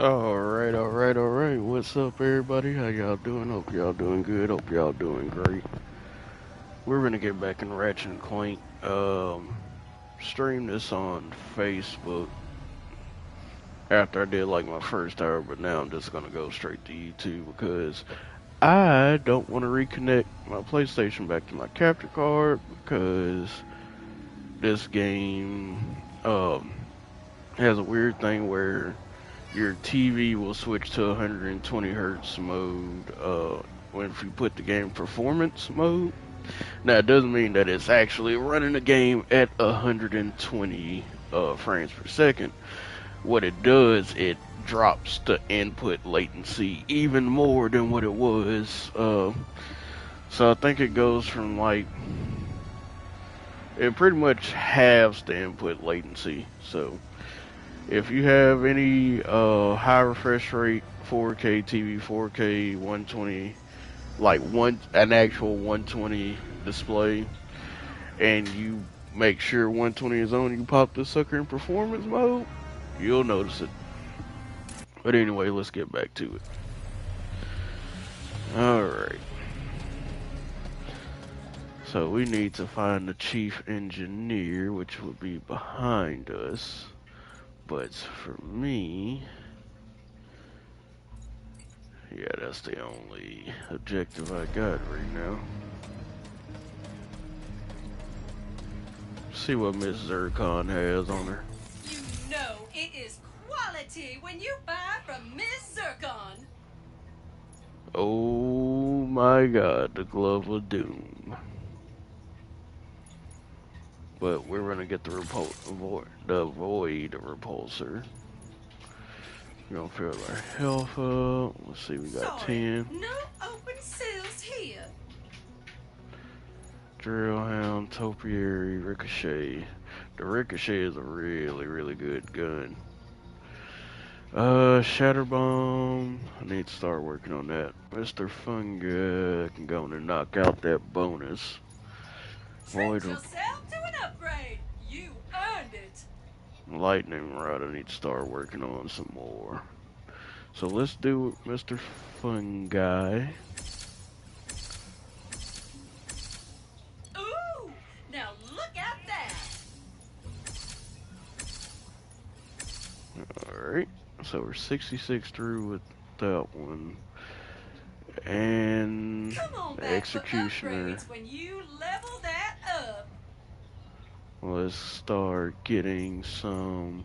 Alright. What's up, everybody? How y'all doing? Hope y'all doing good. Hope y'all doing great. We're gonna get back in Ratchet Clank. Stream this on Facebook after I did like my first hour, but now I'm just gonna go straight to YouTube because I don't want to reconnect my PlayStation back to my capture card because this game has a weird thing where your TV will switch to 120 hertz mode when if you put the game performance mode. Now it doesn't mean that it's actually running the game at 120 frames per second. What it does, it drops the input latency even more than what it was. So I think it goes from like it pretty much halves the input latency. So if you have any high refresh rate 4K TV, 4K 120, like an actual 120 display, and you make sure 120 is on, you pop the sucker in performance mode, you'll notice it. But anyway, let's get back to it. Alright. So we need to find the chief engineer, which would be behind us. But for me, yeah, that's the only objective I got right now. See what Miss Zircon has on her. You know it is quality when you buy from Miss Zircon. Oh my God, the Glove of Doom. But we're gonna get the Void Repulsor. We're gonna fill our health up. Let's see, we got 10. No open sales here. Drillhound, Topiary, Ricochet. The Ricochet is a really good gun. Shatter Bomb. I need to start working on that. Mr. Funga can go in and knock out that bonus. Treat yourself to an upgrade. You earned it. Lightning Rod, I need to start working on some more. So let's do Mr. Fungi. Ooh, now look at that. Alright, so we're 66 through with that one. And Come on the back Executioner. for when you level that up. Let's start getting some.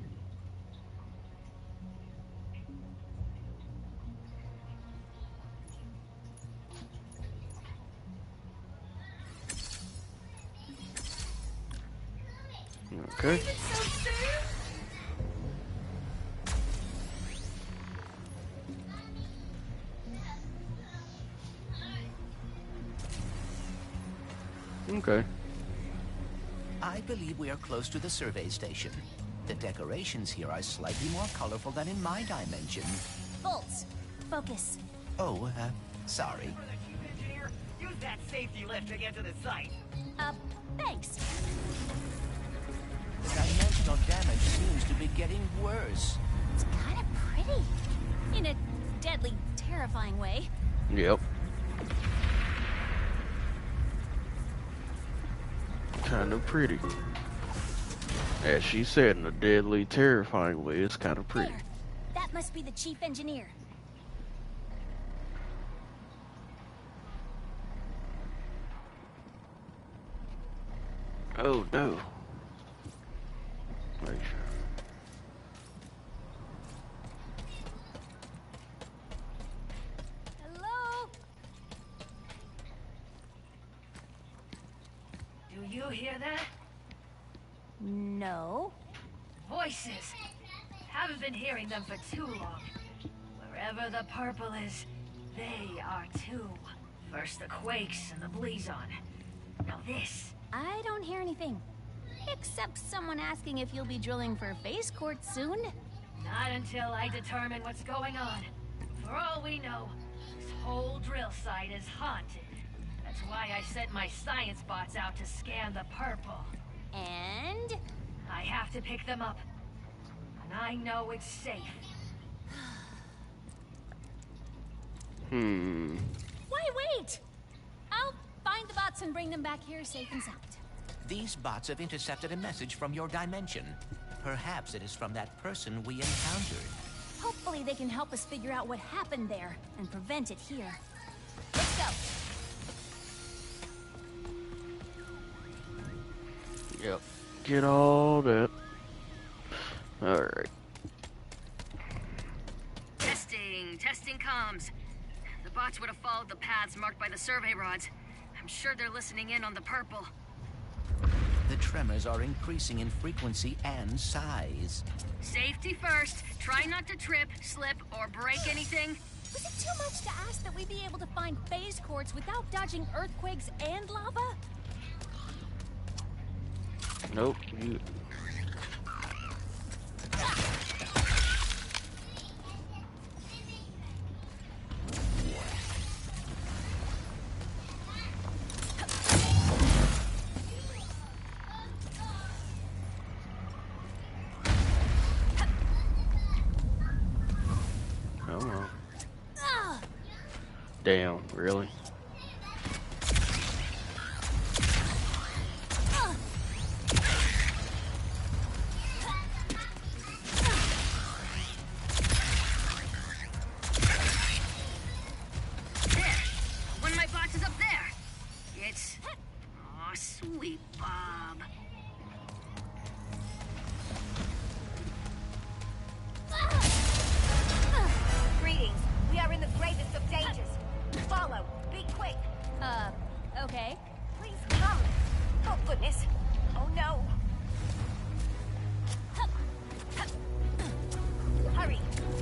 Okay. Okay. I believe we are close to the survey station. The decorations here are slightly more colorful than in my dimension. Bolts, focus. Oh, sorry. Use that safety lift to get to the site. Thanks. The dimensional damage seems to be getting worse. It's kind of pretty. In a deadly, terrifying way. Yep. Kind of pretty. As she said, in a deadly, terrifying way, it's kind of pretty. There. That must be the chief engineer. Oh no. Make sure. Hello? Do you hear that? No. Voices. Haven't been hearing them for too long. Wherever the purple is, they are too. First the quakes and the Blizon. Now this. I don't hear anything. Except someone asking if you'll be drilling for face court soon. Not until I determine what's going on. For all we know, this whole drill site is haunted. That's why I sent my science bots out to scan the purple. And? I have to pick them up. And I know it's safe. Wait! I'll find the bots and bring them back here safe and sound. These bots have intercepted a message from your dimension. Perhaps it is from that person we encountered. Hopefully they can help us figure out what happened there and prevent it here. Let's go. Yep. Get all that. Alright. Testing comms. The bots would have followed the paths marked by the survey rods. I'm sure they're listening in on the purple. The tremors are increasing in frequency and size. Safety first. Try not to trip, slip, or break anything. Was it too much to ask that we be able to find phase courts without dodging earthquakes and lava? Nope. You... Come on. Damn, really? Sweet Bob. Greetings. We are in the gravest of dangers. Follow. Be quick. Okay. Please come. Oh, goodness. Oh, no. Hurry.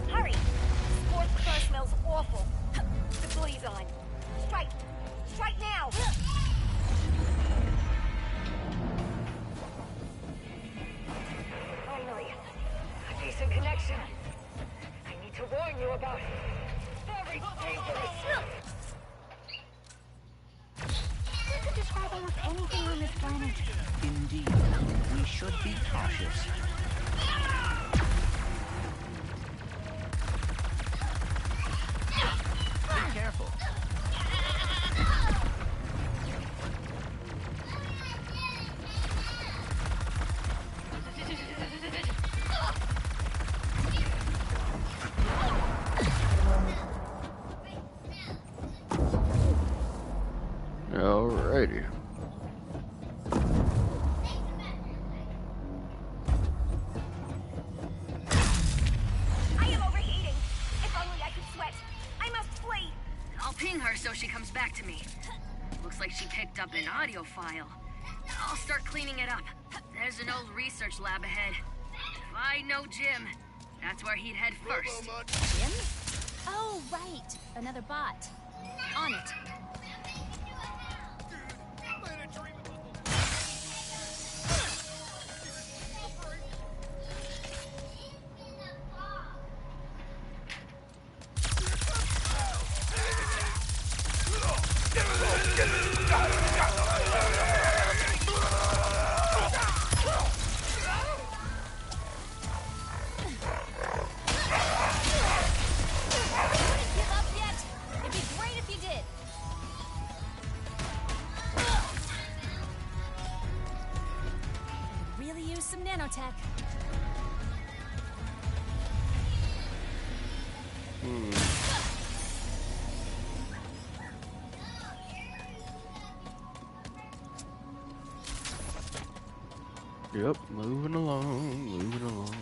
Hurry. Sports car smells awful. The glee's on. Strike. Strike now. Finally. A decent connection. I need to warn you about very dangerous. You could describe almost anything on this planet. Indeed, we should be cautious. Be careful. Alrighty. I am overheating. If only I could sweat. I must flee. I'll ping her so she comes back to me. Looks like she picked up an audio file. I'll start cleaning it up. There's an old research lab ahead. If I know Jim, that's where he'd head first. Jim? Oh, right. Another bot. On it. Give up yet? It'd be great if you did. Really use some nanotech. Yep, moving along, moving along.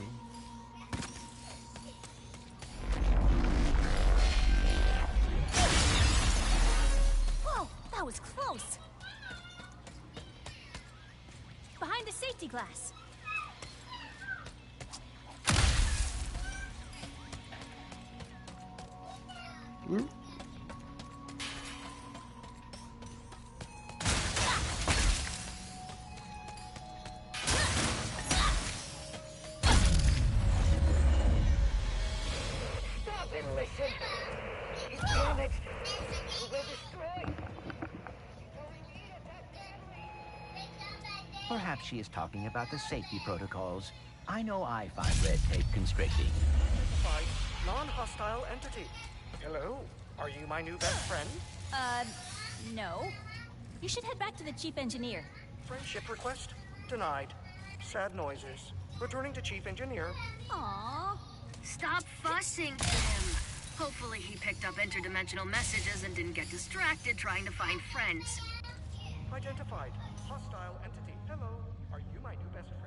Whoa, that was close. Behind the safety glass. Whoop. Stop and listen. Damn it. We'll destroy. Perhaps she is talking about the safety protocols. I know I find red tape constricting. By non-hostile entity. Hello. Are you my new best friend? No. You should head back to the chief engineer. Friendship request? Denied. Sad noises. Returning to chief engineer. Aww. Stop fussing, Jim. Hopefully he picked up interdimensional messages and didn't get distracted trying to find friends. Identified. Hostile entity. Hello. Are you my new best friend?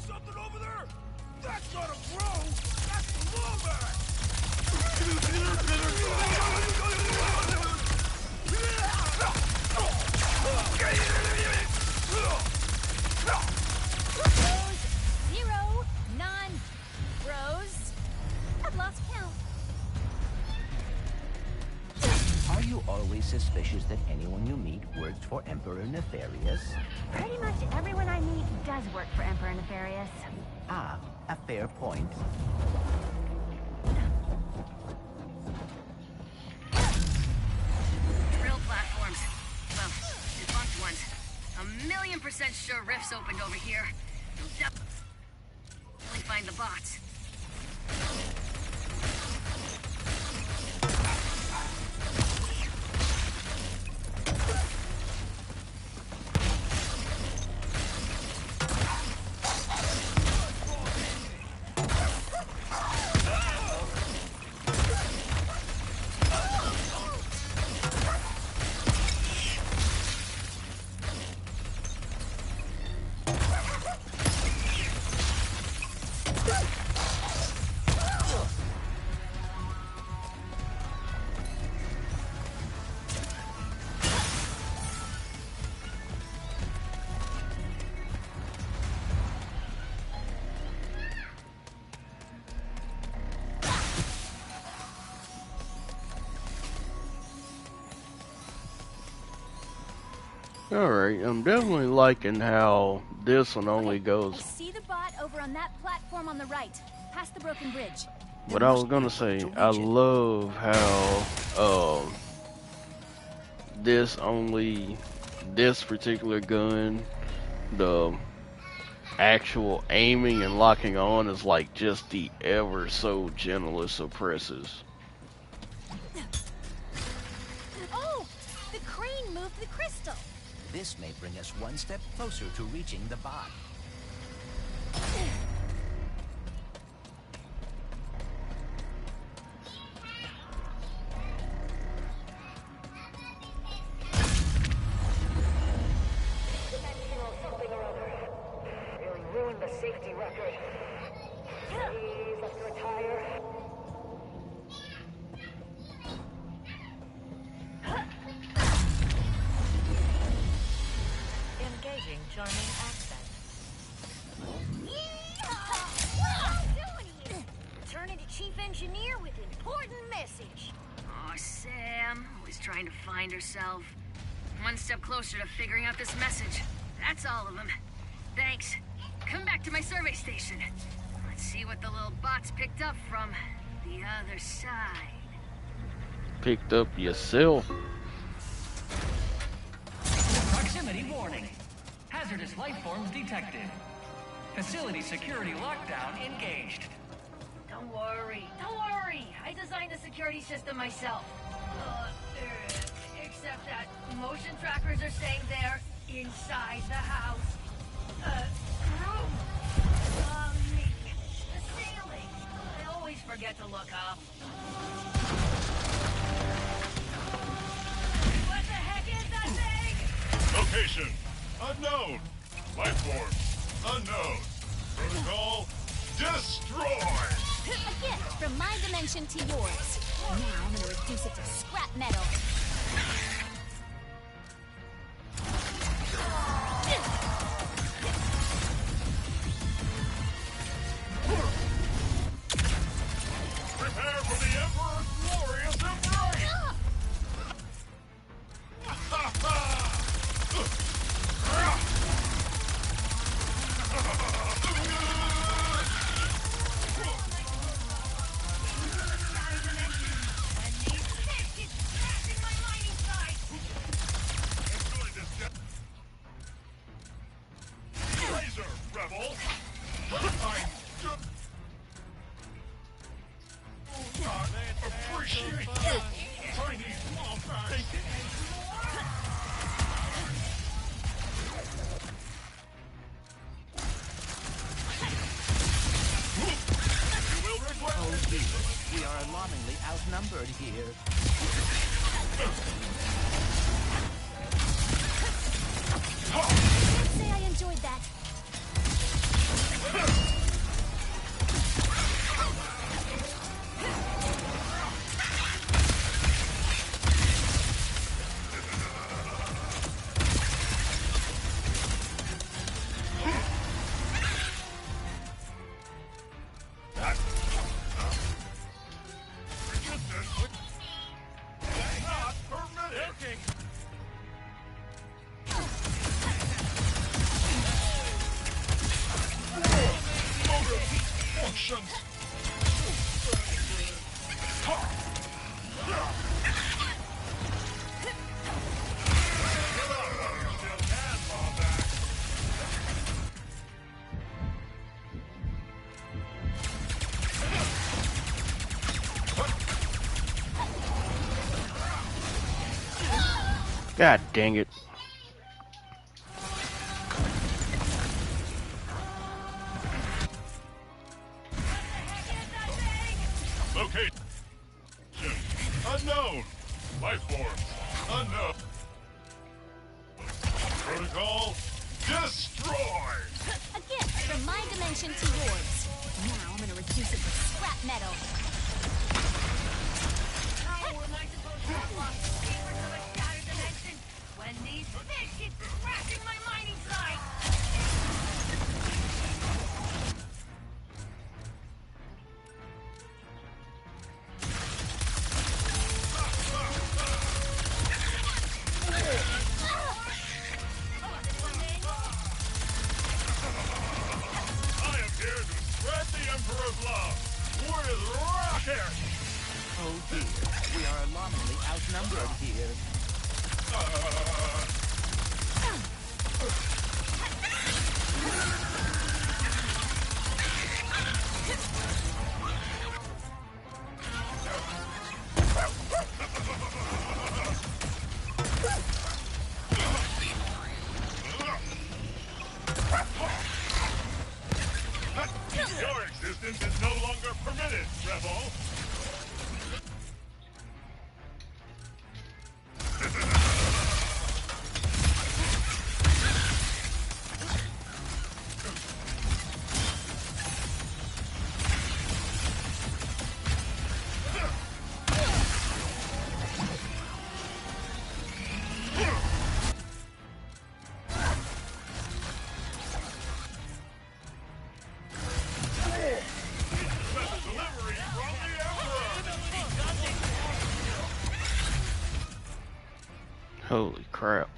Something over there? That's not a bro! That's a wombat! Bros, 0, non-bros. I've lost count. Are you always suspicious that anyone you meet works for Emperor Nefarious? Pretty much everyone I meet does work for Emperor Nefarious. Ah, a fair point. Drill platforms. Well, defunct ones. 1,000,000% sure rifts opened over here. You'll definitely find the bots. Alright, I'm definitely liking how this one only I goes. see the bot over on that platform on the right, past the broken bridge. What I was gonna say, I love how this particular gun, the actual aiming and locking on is like just the ever so gentlest of presses. Oh, the crane moved the crystal. This may bring us one step closer to reaching the bot. Dimensional something or other. Really ruined the safety record. Please, let's retire. Engaging charming accent. Turning to chief engineer with important message. Aw, Sam, always trying to find herself. One step closer to figuring out this message. That's all of them. Thanks. Come back to my survey station. Let's see what the little bots picked up from the other side. Picked up yourself. Proximity warning. Hazardous life forms detected. Facility security lockdown engaged. Don't worry. I designed the security system myself. Except that motion trackers are saying they're inside the house. Room. Me. The ceiling. I always forget to look up. What the heck is that thing? Location unknown. Life form unknown. Protocol destroy. A gift from my dimension to yours. Now I'm gonna reduce it to scrap metal. outnumbered here. Can't say I enjoyed that. Not permitted. Functions. God dang it. Location unknown. Life forms unknown. Protocol destroyed. A gift from my dimension to yours. Now I'm gonna reduce it to scrap metal. How am I supposed to unlock the secrets of a shattered dimension when these fish keep crashing my mining site? I am here to spread the Emperor's love with Ratchet. Oh dear, we are alarmingly outnumbered here. Your existence is no longer permitted, Rebel. Delivery from the Emperor. Holy crap.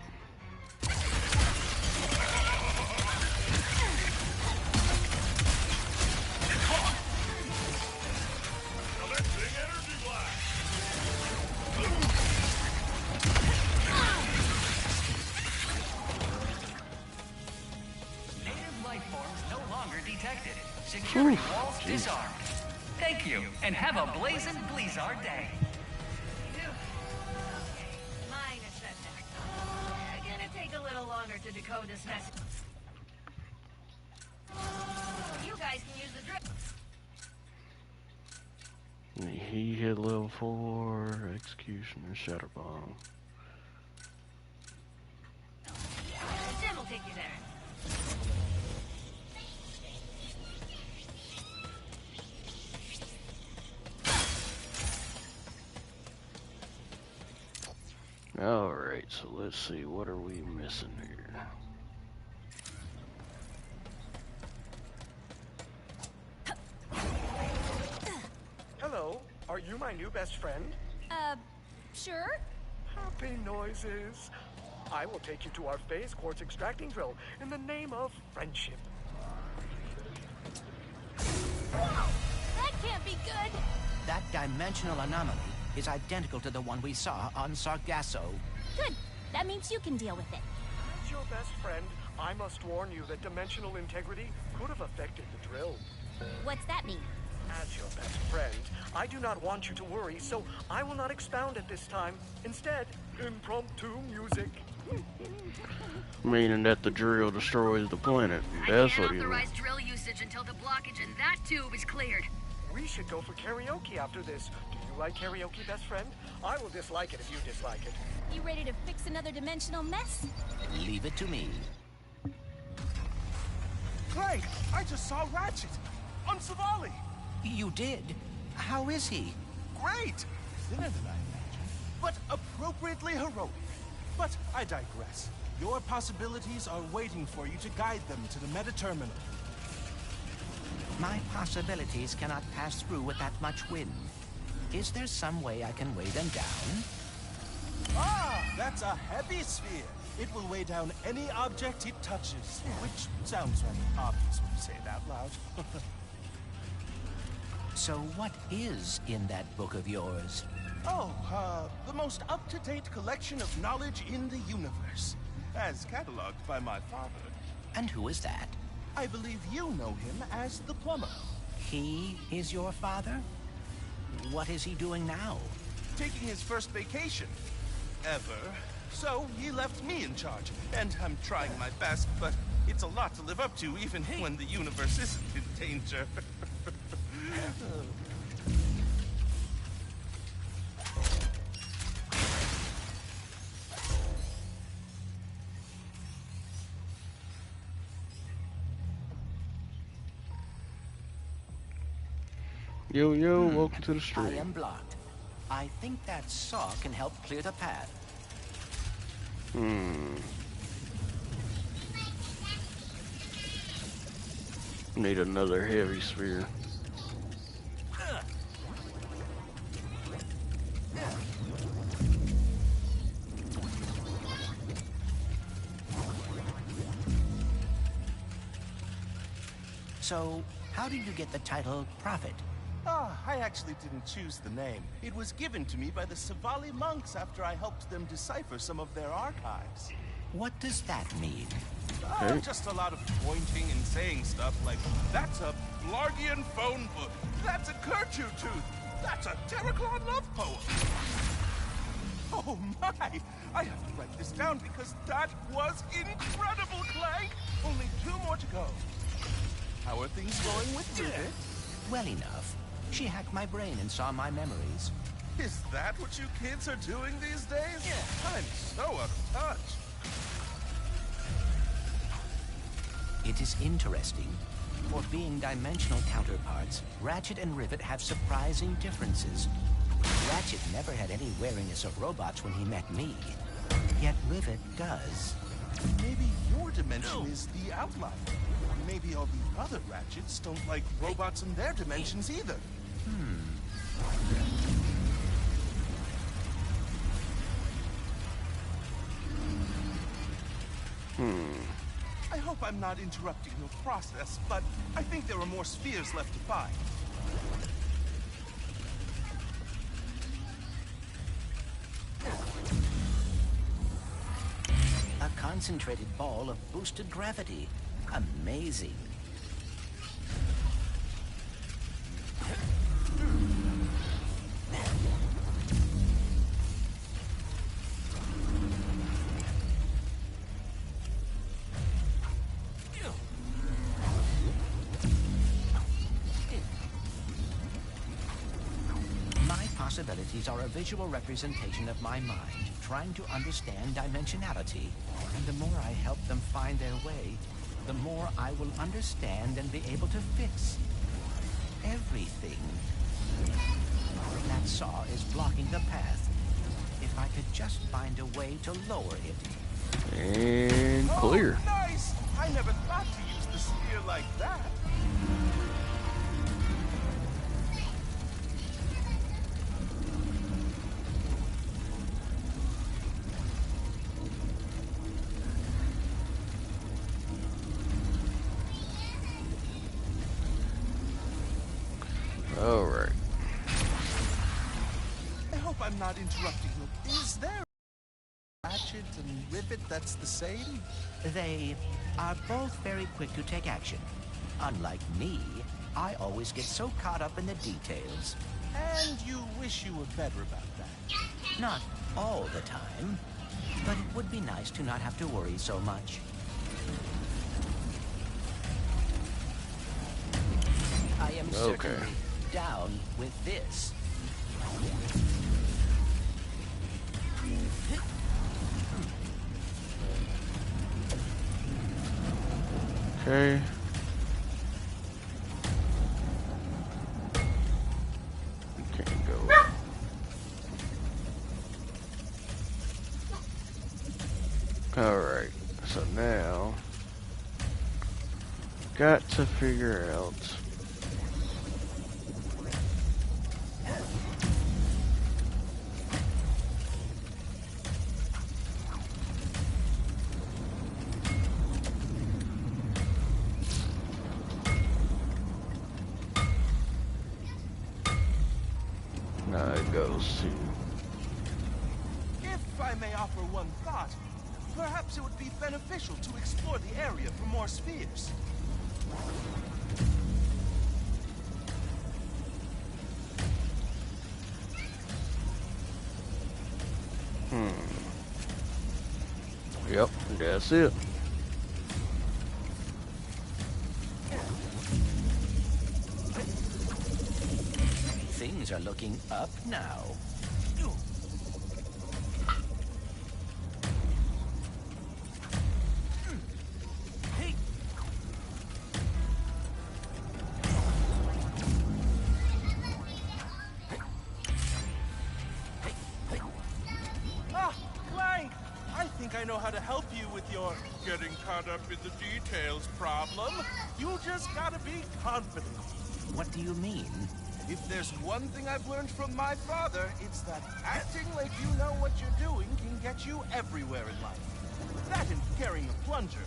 Commencing energy blast. Native life forms no longer detected. Security Oof, walls geez. disarmed. Thank you, and have a blazing Blizzard day. Minor setback. Gonna take a little longer to decode this message. You guys can use the drip. He hit level 4, Executioner, Shatter Bomb. Jim will take you there. Alright, so let's see, what are we missing here? Hello, are you my new best friend? Sure? Happy noises. I will take you to our phase quartz extracting drill in the name of friendship. Whoa! That can't be good! That dimensional anomaly is identical to the one we saw on Sargasso. Good. That means you can deal with it. As your best friend, I must warn you that dimensional integrity could have affected the drill. What's that mean? As your best friend, I do not want you to worry, so I will not expound at this time. Instead, impromptu music. Meaning that the drill destroys the planet. I That's can't what he authorize meant. drill usage until the blockage in that tube is cleared. We should go for karaoke after this. Do you like karaoke, best friend? I will dislike it if you dislike it. You ready to fix another dimensional mess? Leave it to me. Clank, I just saw Ratchet on Savali. You did? How is he? Great! Thinner than I imagined, but appropriately heroic. But I digress. Your possibilities are waiting for you to guide them to the meta-terminal. My possibilities cannot pass through with that much wind. Is there some way I can weigh them down? Ah, that's a heavy sphere. It will weigh down any object it touches, which sounds rather obvious when you say it out loud. So what is in that book of yours? Oh, the most up-to-date collection of knowledge in the universe, as cataloged by my father. And who is that? I believe you know him as the plumber. He is your father? What is he doing now? Taking his first vacation. Ever. So he left me in charge, and I'm trying my best, but it's a lot to live up to even when the universe isn't in danger. Yo, yo, welcome to the I stream. am blocked. I think that saw can help clear the path. Need another heavy sphere. So, how did you get the title Prophet? Ah, I actually didn't choose the name. It was given to me by the Savali monks after I helped them decipher some of their archives. What does that mean? Oh, just a lot of pointing and saying stuff like, that's a Blargian phone book, that's a Kerchu tooth, that's a Terraclon love poem. Oh my! I have to write this down because that was incredible, Clank! Only 2 more to go. How are things going with Rivet? Well enough. She hacked my brain and saw my memories. Is that what you kids are doing these days? Yeah. I'm so out of touch. It is interesting. For being dimensional counterparts, Ratchet and Rivet have surprising differences. Ratchet never had any wariness of robots when he met me. Yet Rivet does. Maybe your dimension is the outlier. Maybe all the other Ratchets don't like robots in their dimensions either. I hope I'm not interrupting your process, but I think there are more spheres left to find. A concentrated ball of boosted gravity. Amazing. My possibilities are a visual representation of my mind, trying to understand dimensionality. And the more I help them find their way, the more I will understand and be able to fix everything. That saw is blocking the path. If I could just find a way to lower it. And clear. Oh, nice! I never thought to use the sphere like that. Alright. I hope I'm not interrupting you. Is there Ratchet and Rivet that's the same? They are both very quick to take action. Unlike me, I always get so caught up in the details. And you wish you were better about that. Not all the time, but it would be nice to not have to worry so much. I am certainly down with this. Okay. Can't go. Alright, so now got to figure out now it goes to If I may offer one thought, perhaps it would be beneficial to explore the area for more spheres. Yep, that's it. Things are looking up now. Ah, Clank! I think I know how to help you with your getting caught up in the details problem. You just gotta be confident. What do you mean? If there's one thing I've learned from my father, it's that acting like you know what you're doing can get you everywhere in life. That and carrying a plunger.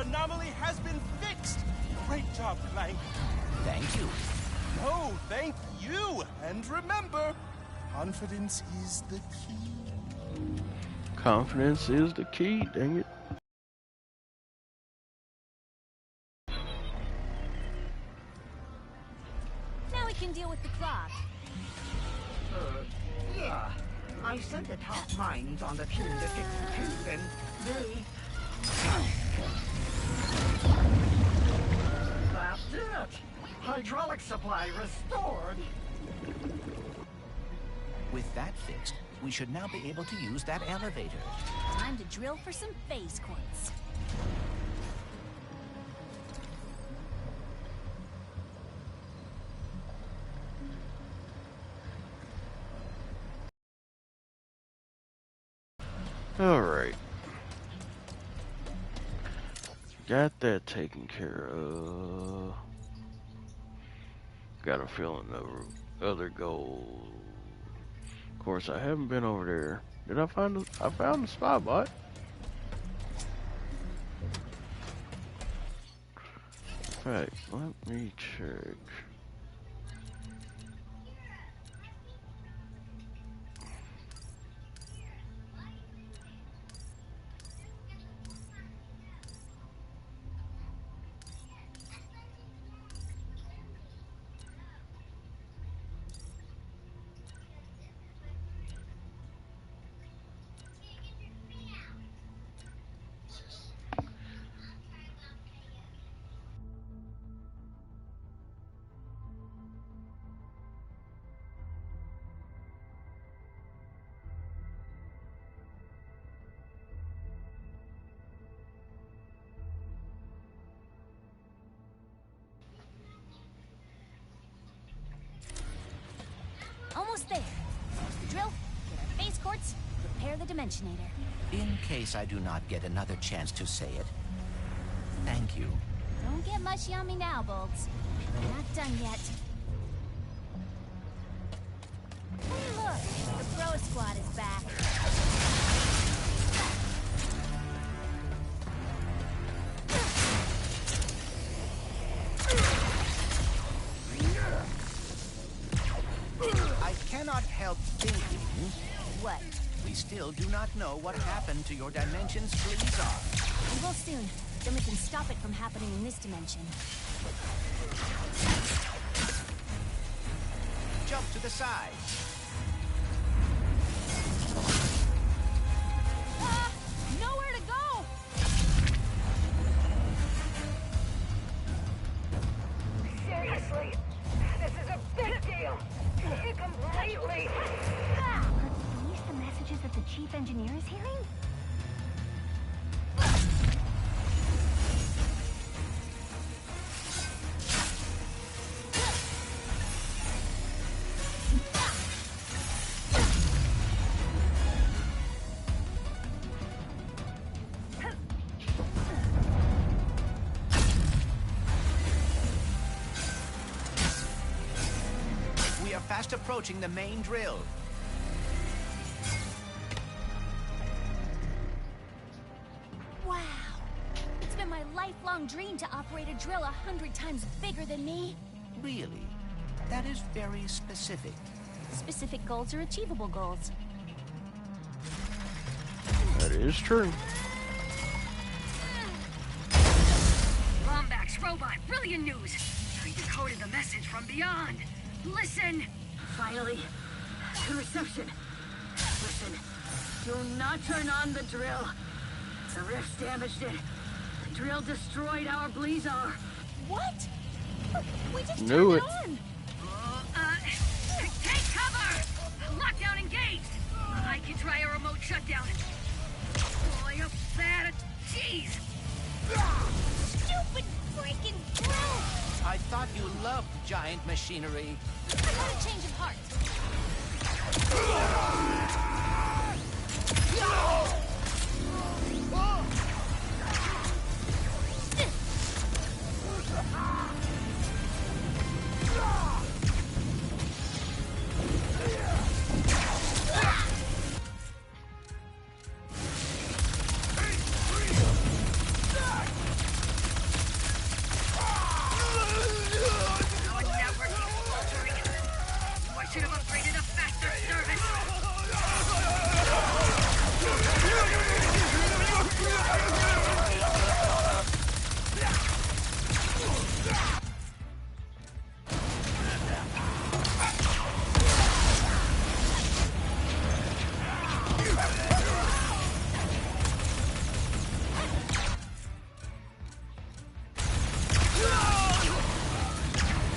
Anomaly has been fixed! Great job, Clank. Thank you. No, thank you! And remember, confidence is the key. Confidence is the key, dang it. Now we can deal with the clock. Yeah. I sent the top minds on the team to fix the tube, and they... That's it! Hydraulic supply restored! With that fixed, we should now be able to use that elevator. Time to drill for some phase quartz. Alright. Got that taken care of. Got a feeling the other goal. Of course, I haven't been over there. Did I find I found the spy bot. In fact, let me check. Almost there. Drill, get our phase quartz, repair the Dimensionator. In case I do not get another chance to say it, thank you. Don't get mushy on me now, Bolts. We're not done yet. Hey, look! The Pro Squad is back. I cannot help thinking... What? We still do not know what happened to your dimension's Blizzard. We will soon. Then we can stop it from happening in this dimension. Jump to the side. Ah! Nowhere to go! Seriously, this is a big deal. Completely. Are these the messages that the chief engineer is hearing? We are fast approaching the main drill. Wow! It's been my lifelong dream to operate a drill 100 times bigger than me. Really? That is very specific. Specific goals are achievable goals. That is true. Lombax robot, brilliant news! I decoded the message from beyond. Listen! Finally, good reception. Listen, do not turn on the drill. The rifts damaged it. The drill destroyed our Blizzard. What? We just Knew turned it. on! Take cover! Lockdown engaged! I can try a remote shutdown. Boy, up that! Jeez! Stupid freaking drill! I thought you loved giant machinery. I got a change of heart. Our network is faltering. I should have upgraded a faster service.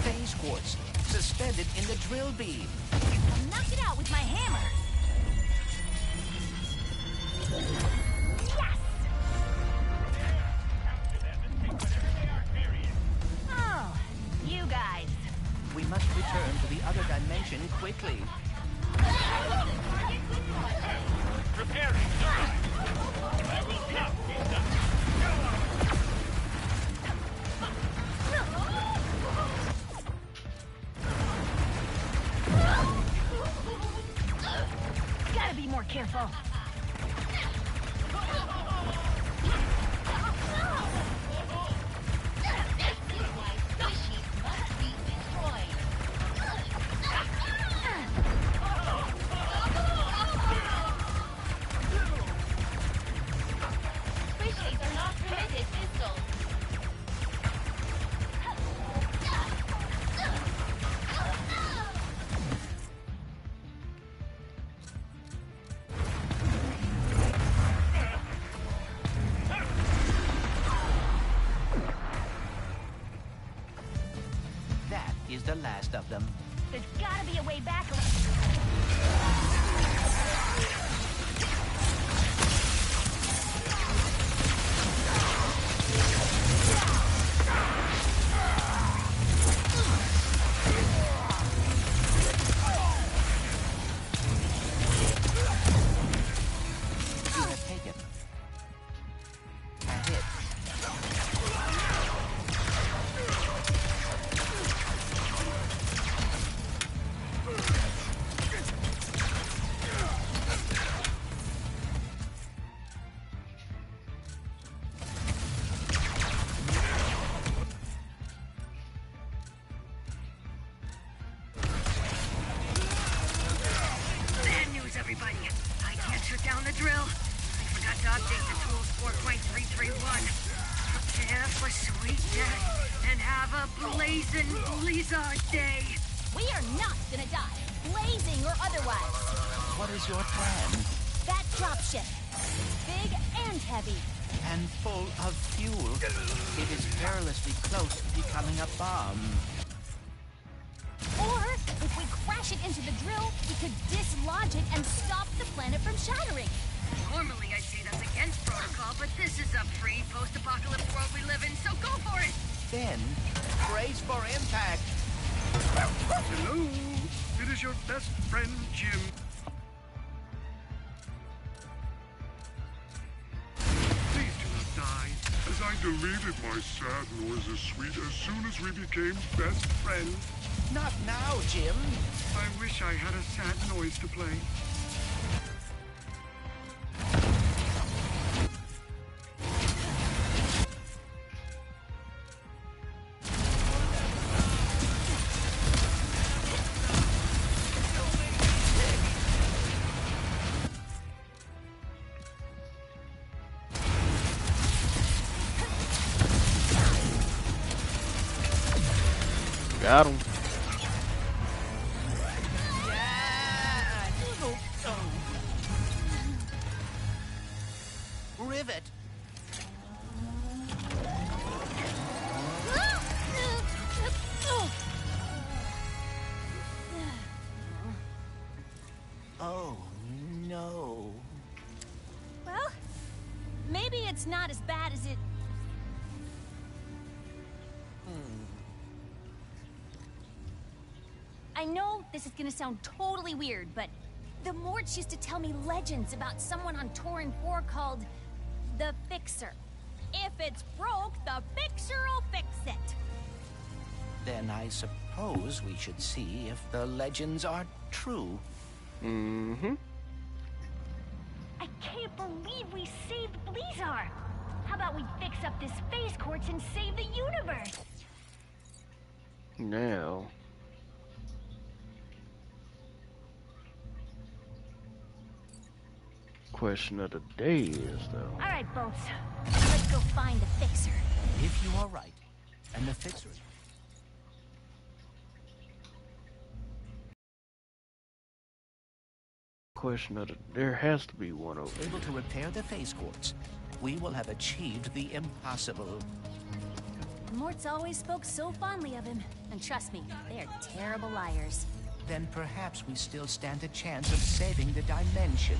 Phase quartz suspended in the drill beam. I'll knock it out with my hammer. Yes! Oh, you guys. We must return to the other dimension quickly. Gotta be more careful. That is the last of them. There's gotta be a way back. everybody. I can't shut down the drill. I forgot to update the tools 4.331. Prepare for sweet death and have a blazing blizzard day. We are not gonna die, blazing or otherwise. What is your plan? That dropship. It's big and heavy. And full of fuel. It is perilously close to becoming a bomb. Or, if we crash it into the drill, we could dislodge it and stop the planet from shattering. Normally I'd say that's against protocol, but this is a free post-apocalypse world we live in, so go for it! Then, brace for impact. Hello, it is your best friend, Jim. Please do not die. As I deleted my sad noises suite as soon as we became best friends. Not now, Jim. I wish I had a sad noise to play. Got him. Rivet. Oh, no. Well, maybe it's not as bad as it... I know this is gonna sound totally weird, but the Morts used to tell me legends about someone on Torin 4 called the Fixer. If it's broke, the Fixer'll fix it. Then I suppose we should see if the legends are true. Mm-hmm. I can't believe we saved Blizzard. How about we fix up this space quartz and save the universe? Now. Question of the day is, though. All right, Bolts. Let's go find the Fixer. If you are right, and the Fixer... Question of the... There has to be one over able to repair the phase quartz, we will have achieved the impossible. The Morts always spoke so fondly of him. And trust me, they are terrible liars. Then perhaps we still stand a chance of saving the dimensions.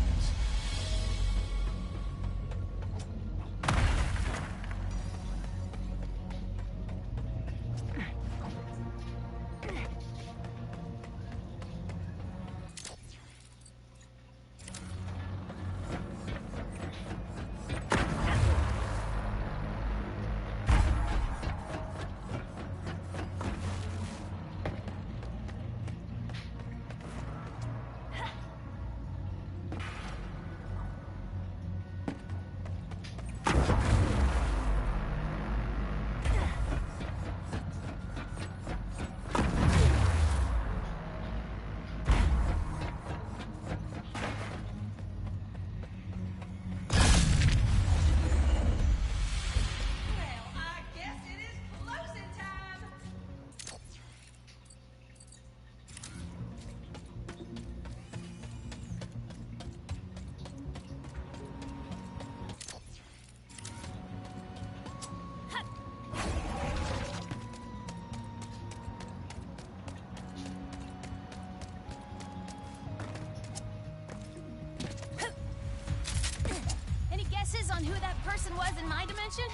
On who that person was in my dimension?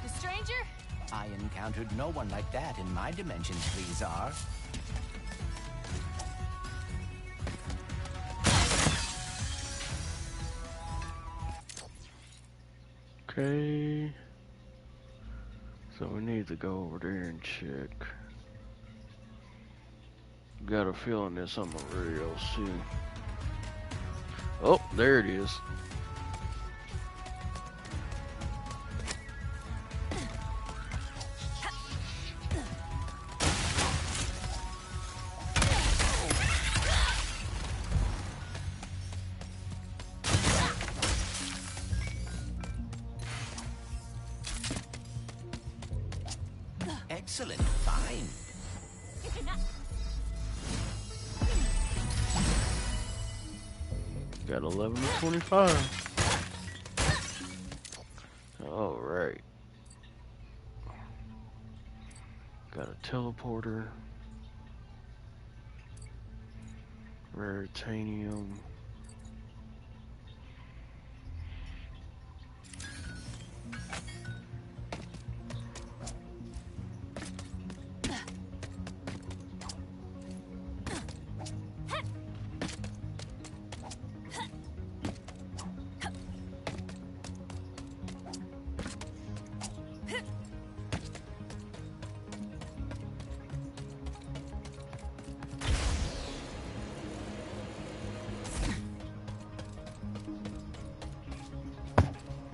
The stranger? I encountered no one like that in my dimension, Blizzard. Okay. So we need to go over there and check. Got a feeling there's something over there else too. Oh, there it is. Excellent. Fine. Got 11 to 25. Alright. Got a teleporter. Raritanium.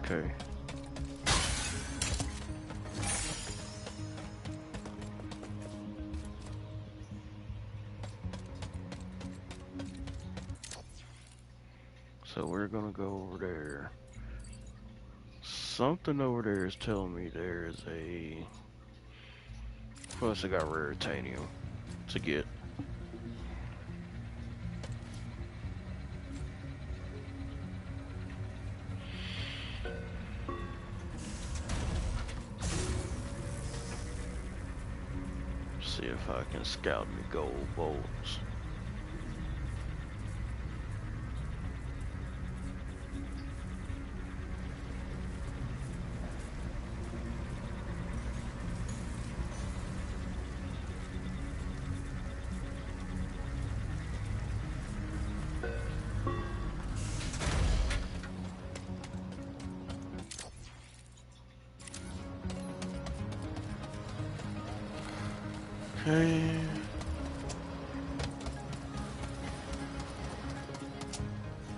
Okay. So we're gonna go over there. Something over there is telling me there's a... Plus I got Raritanium to get. See if I can scout me gold bolts. Okay.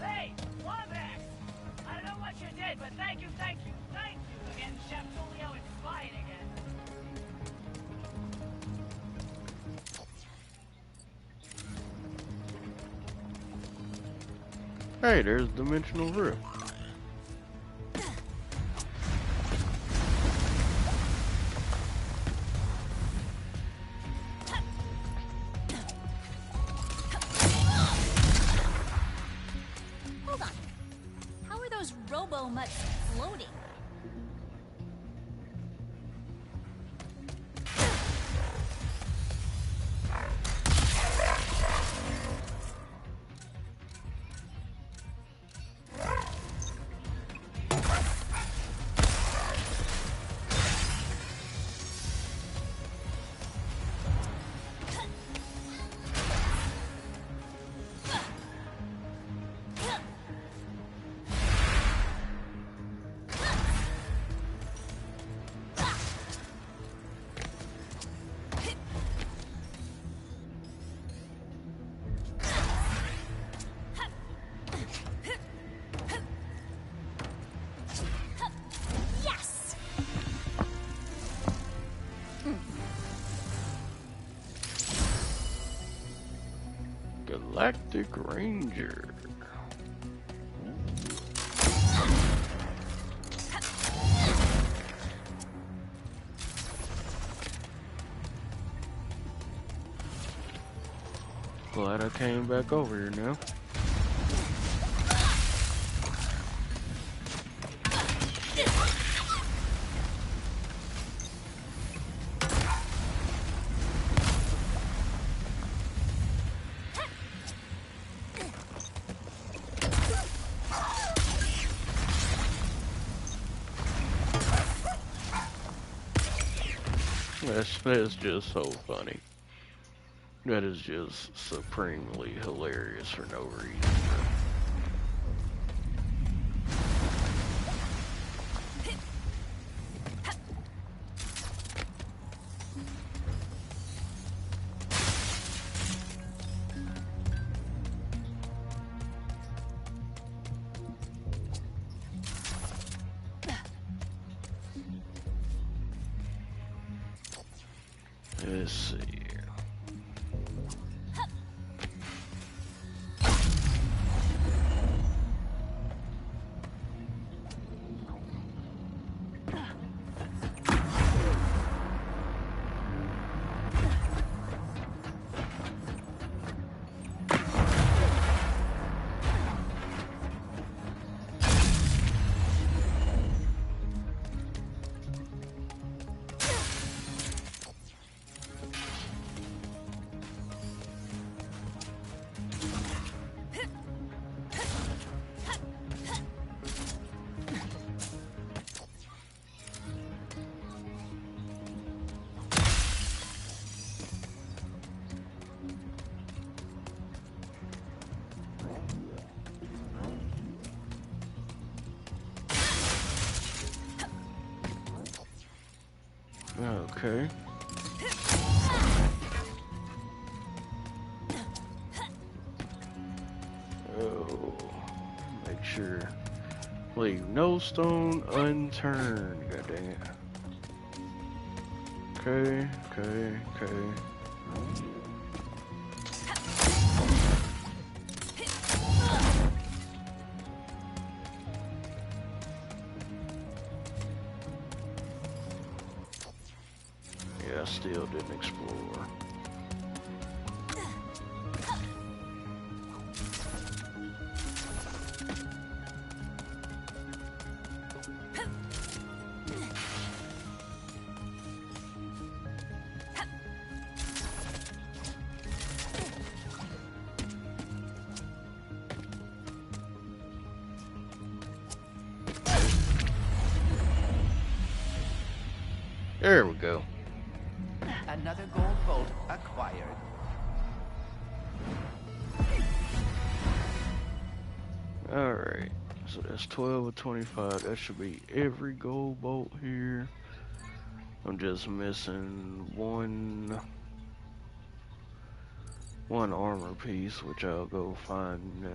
Hey, Wombat! I don't know what you did, but thank you for getting Chef Julio inspired again. Hey, there's Dimensional Rift. Hold on. How are those robo-mutts floating? Yes! Galactic Ranger. Glad I came back over here now. That's just so funny. That is just supremely hilarious for no reason. Let's see. Okay. Oh, make sure. Leave no stone unturned. God dang it. Okay, okay, okay. Yeah, I still didn't explore. There we go. Another gold bolt acquired. Alright, so that's 12 or 25. That should be every gold bolt here. I'm just missing one armor piece, which I'll go find.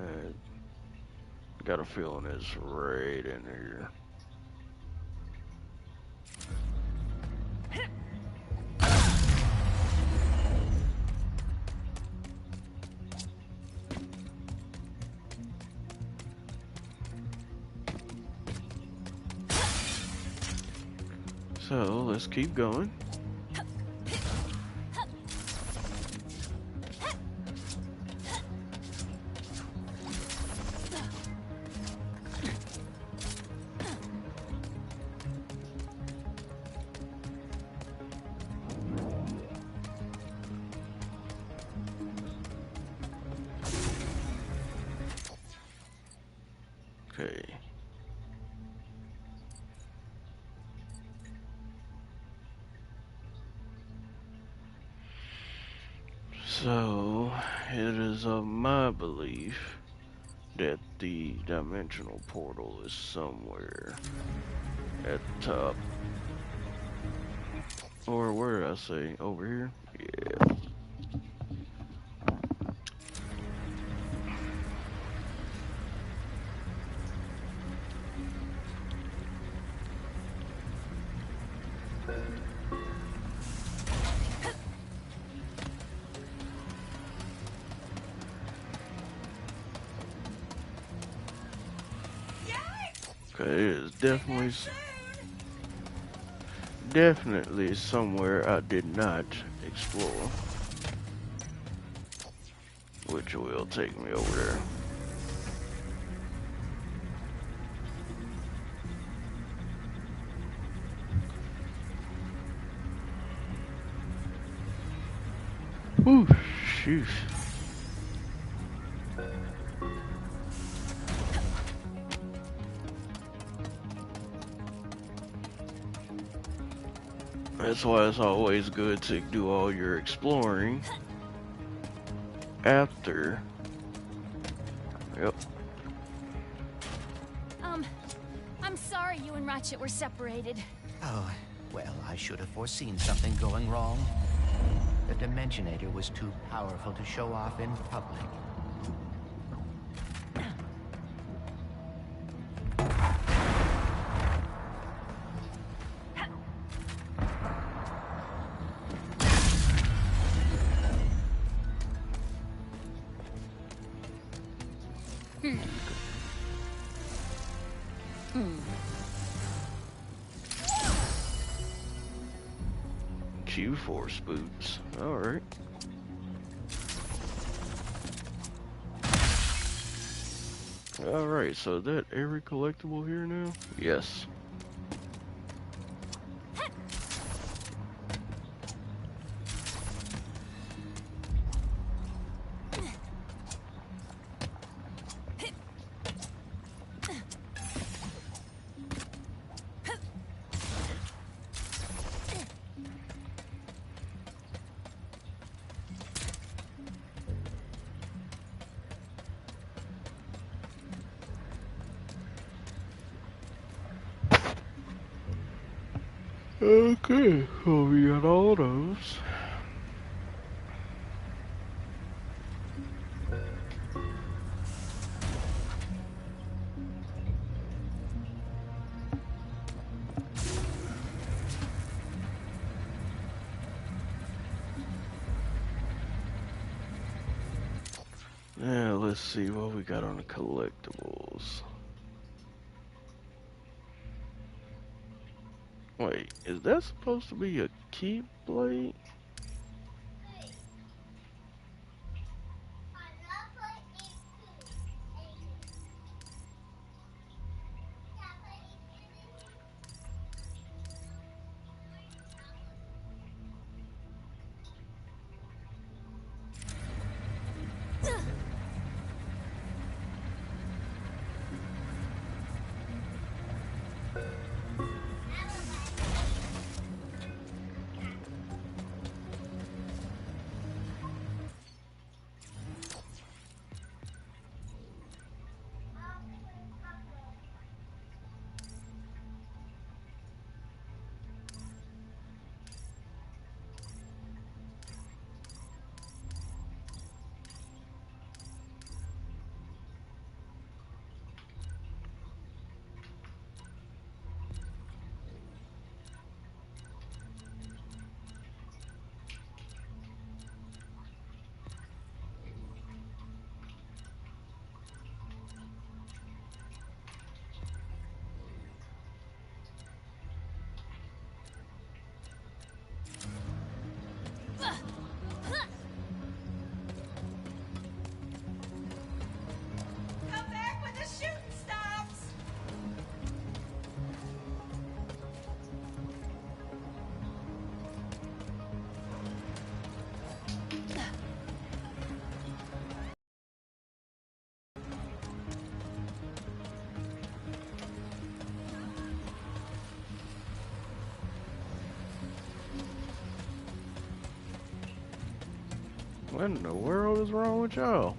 Got a feeling it's right in here. So let's keep going. Okay. So, it is of my belief that the dimensional portal is somewhere at the top. Or where did I say? Over here? Yeah. Okay, it is definitely somewhere I did not explore, which will take me over there. Whew, shoot. That's why it's always good to do all your exploring after. Yep. I'm sorry you and Ratchet were separated. Oh, well, I should have foreseen something going wrong. The Dimensionator was too powerful to show off in public. GeForce boots. Alright. Alright, so is that every collectible here now? Yes. Okay, so we got all those. Now let's see what we got on the collectibles. Wait, is that supposed to be a keyblade? What in the world is wrong with y'all?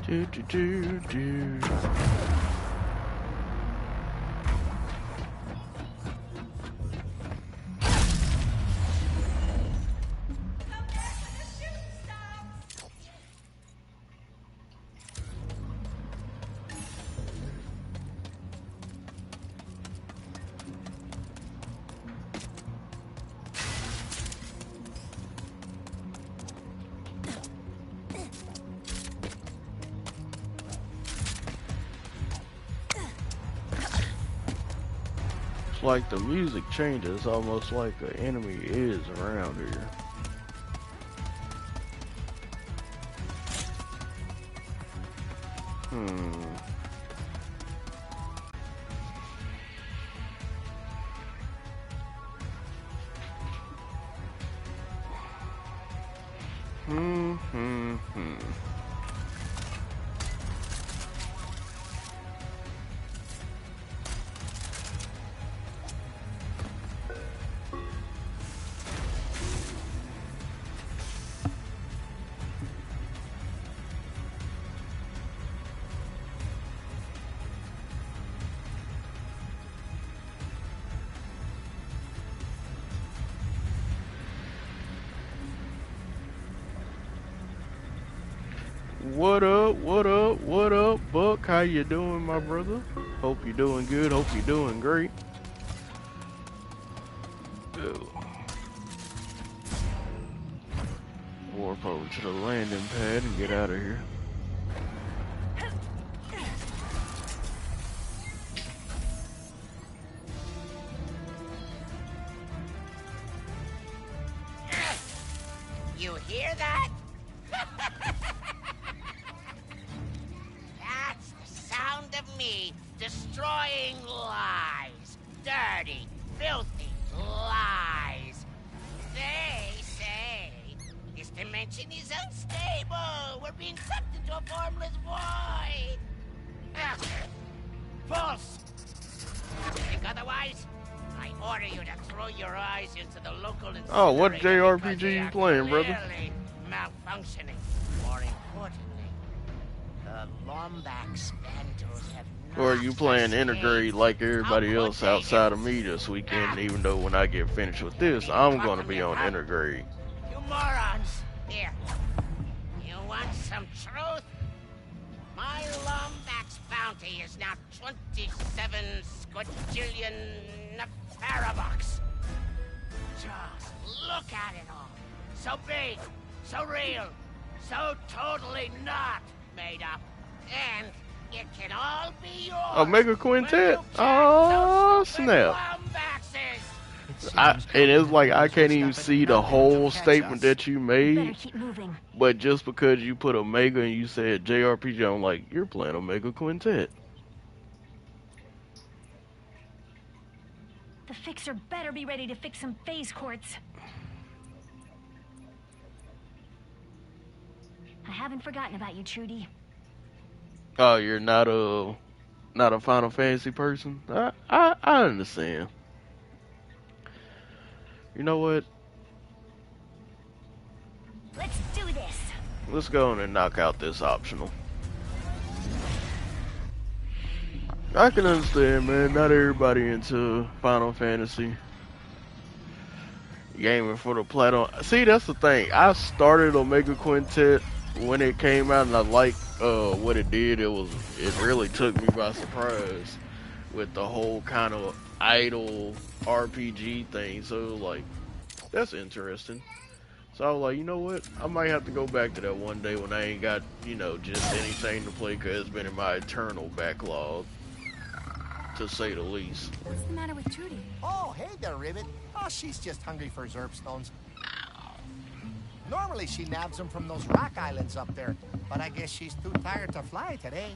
Do do do do. Like the music changes, almost like an enemy is around here. What up, what up, what up, Buck? How you doing, my brother? Hope you're doing good, hope you're doing great. Warp over to the landing pad and get out of here. You hear that? That's the sound of me destroying lies. Dirty, filthy lies. They say this dimension is unstable. We're being sucked into a formless void. False. Think otherwise? I order you to throw your eyes into the local incinerator. Oh, what JRPG you playing, brother? Malfunctioning. More importantly, the Lombax vandals have not. Or are you playing Integrate like everybody else outside of me this weekend? Even though when I get finished with this, I'm gonna be on Integrate. You morons! Here. You want some truth? My Lombax bounty is now 27 squadrillion parabucks. Just look at it all. So big, so real, so totally not made up. And it can all be yours. Omega Quintet? Oh, snap. And it's like I can't even see the whole statement that you made. But just because you put Omega and you said JRPG, I'm like, you're playing Omega Quintet. The fixer better be ready to fix some phase quartz. I haven't forgotten about you, Trudy. Oh, you're not a Final Fantasy person? I understand. You know what? Let's do this. Let's go on and knock out this optional. I can understand, man. Not everybody into Final Fantasy. Gaming for the platinum. See, that's the thing. I started Omega Quintet when it came out, and I liked what it did. It really took me by surprise with the whole kind of idle RPG thing. So like, that's interesting. So I was like, you know what? I might have to go back to that one day when I ain't got, just anything to play, because it's been in my eternal backlog, to say the least. What's the matter with Trudy? Oh, hey there, Ribbit. Oh, she's just hungry for Zerpstones. Normally she nabs them from those rock islands up there, but I guess she's too tired to fly today.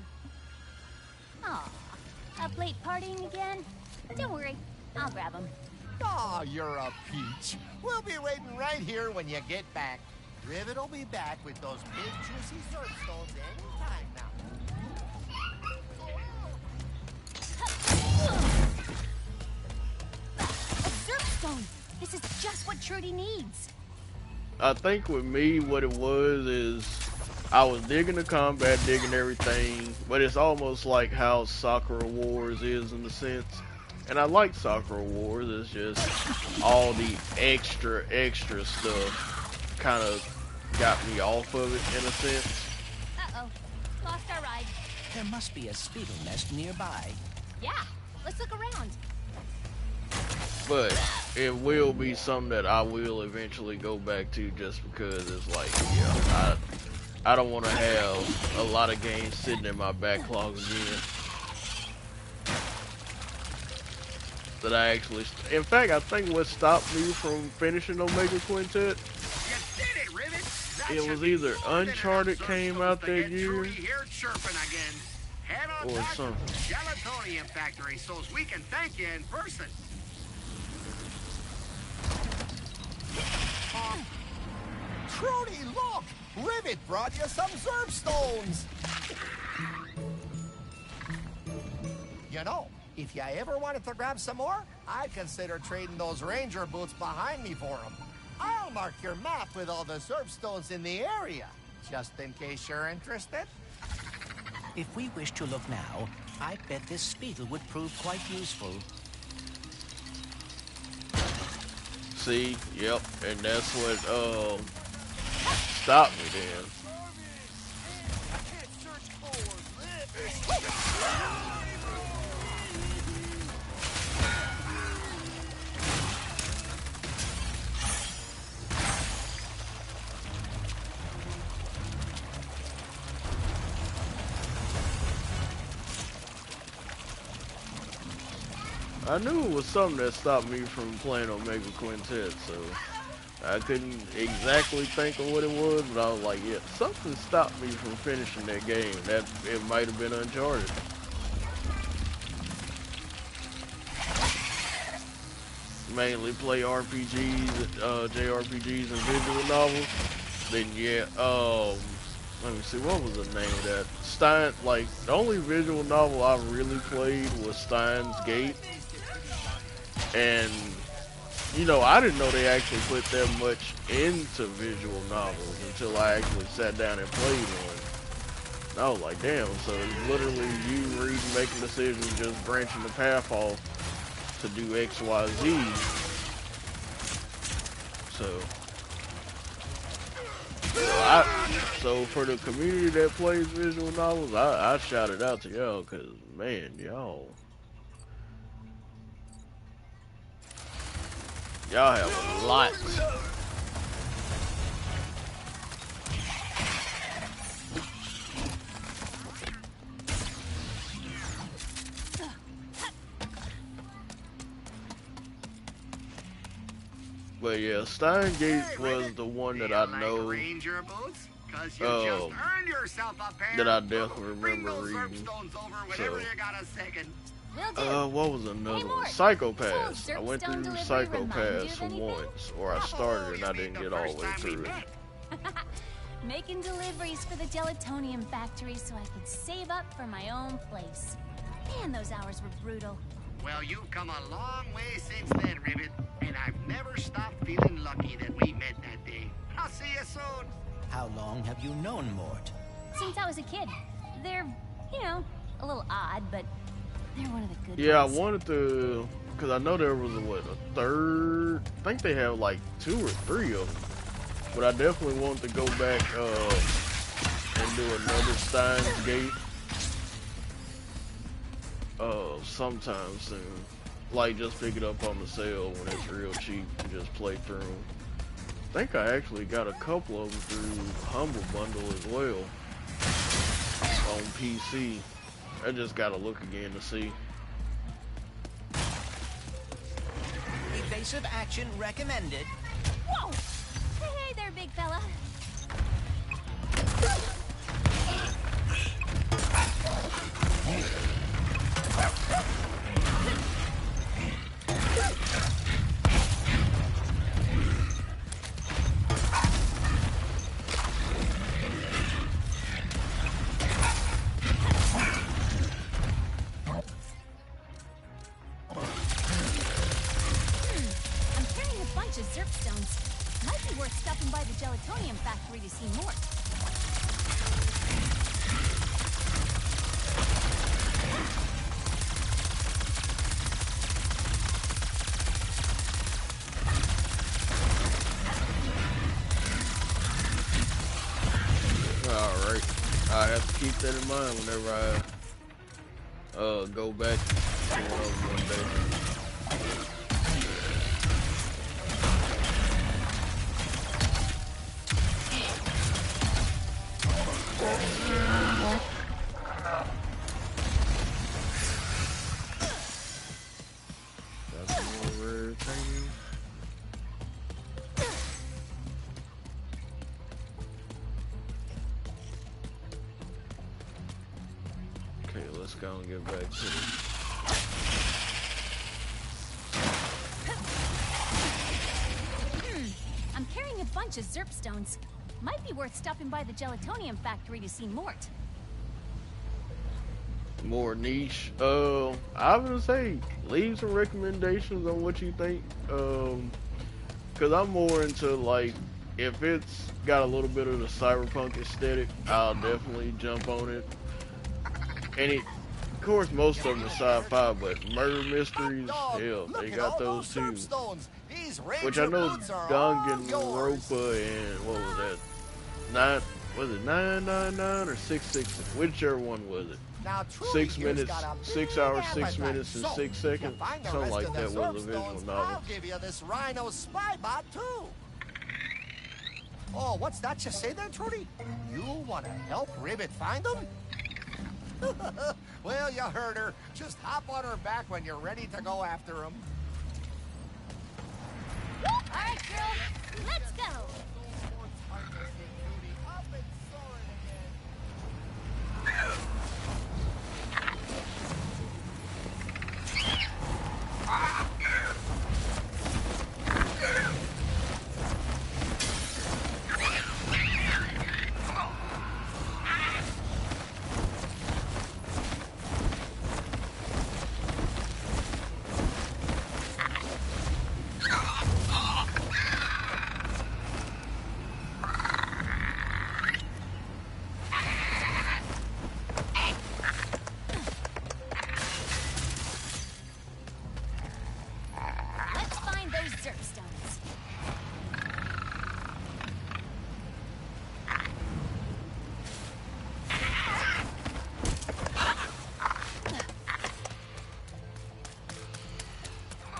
Aw, up late partying again? Don't worry, I'll grab them. Oh, you're a peach. We'll be waiting right here when you get back. Ribbit will be back with those big, juicy Zerpstones anytime now. A Zerpstone! This is just what Trudy needs. I think with me, what it was is I was digging the combat, digging everything, but it's almost like how Sakura Wars is in the sense. And I like Sakura Wars, it's just all the extra stuff kind of got me off of it in a sense. Uh-oh, lost our ride. There must be a speedle nest nearby. Yeah, let's look around. But it will be something that I will eventually go back to, just because it's like, yeah, I don't want to have a lot of games sitting in my backlog again. that I actually. In fact, I think what stopped me from finishing Omega Quintet, You did it, Rivet. That it should was be either more than enough Uncharted came out to that get year, Trudy here chirping again. Head on or back to something. the Gelatonium factory so we can thank you in person. Trudy, look! Rivet brought you some Zerb stones! You know, if you ever wanted to grab some more, I'd consider trading those ranger boots behind me for them. I'll mark your map with all the Zerb stones in the area, just in case you're interested. If we wish to look now, I bet this Speedle would prove quite useful. See, yep, and that's what stopped me then. I knew it was something that stopped me from playing Omega Quintet, so I couldn't exactly think of what it was, but I was like, yeah, something stopped me from finishing that game. That it might have been Uncharted. Mainly play RPGs, JRPGs and visual novels. Then yeah, let me see, what was the name of that? Stein, like, the only visual novel I really played was Steins Gate. And, you know, I didn't know they actually put that much into visual novels until I actually sat down and played one. And I was like, damn, so it's literally you reading, making decisions, just branching the path off to do X, Y, Z. So for the community that plays visual novels, I shout it out to y'all, cause man, y'all have a lot. But yeah, Stein Gate was the one that I know. Ranger boots? 'Cause you just earned yourself a pair. That I definitely remember reading. Whenever you got a second. What was another one? Psychopaths. I went through Psychopaths once, or I started and I didn't get all the way through it. Making deliveries for the Gelatonium factory so I could save up for my own place. Man, those hours were brutal. Well, you've come a long way since then, Rivet, and I've never stopped feeling lucky that we met that day. I'll see you soon. How long have you known Mort? Since I was a kid. They're, you know, a little odd, but they're one of the good Yeah, ones. I wanted to, because I know there was a third, I think they have like 2 or 3 of them. But I definitely wanted to go back and do another Steins Gate sometime soon. Like, just pick it up on the sale when it's real cheap and just play through them. I think I actually got a couple of them through Humble Bundle as well on PC. I just gotta look again to see. Evasive action recommended. Whoa! Hey there, big fella. I'm carrying a bunch of Zerp stones. Might be worth stopping by the Gelatonium factory to see more. Alright. I have to keep that in mind whenever I go back to one of them one day. Okay, let's go and get back to it. I'm carrying a bunch of Zerp stones. Might be worth stopping by the gelatonium factory to see Mort. More niche. I would say leave some recommendations on what you think. Cause I'm more into like if it's got a little bit of the cyberpunk aesthetic, I'll definitely jump on it. And it, of course, most of them are sci-fi, but murder mysteries, hell, they got those too. Which I know Danganronpa and what was that? 999 or 666? Whichever one was it? Now, 6 minutes, 6 hours, 6 minutes, and 6 seconds. Something like that was a visual novel. I'll give you this Rhino spy bot too. Oh, what's that you say there, Trudy? You want to help Ribbit find them? Well, you heard her. Just hop on her back when you're ready to go after him. All right, girl, let's go.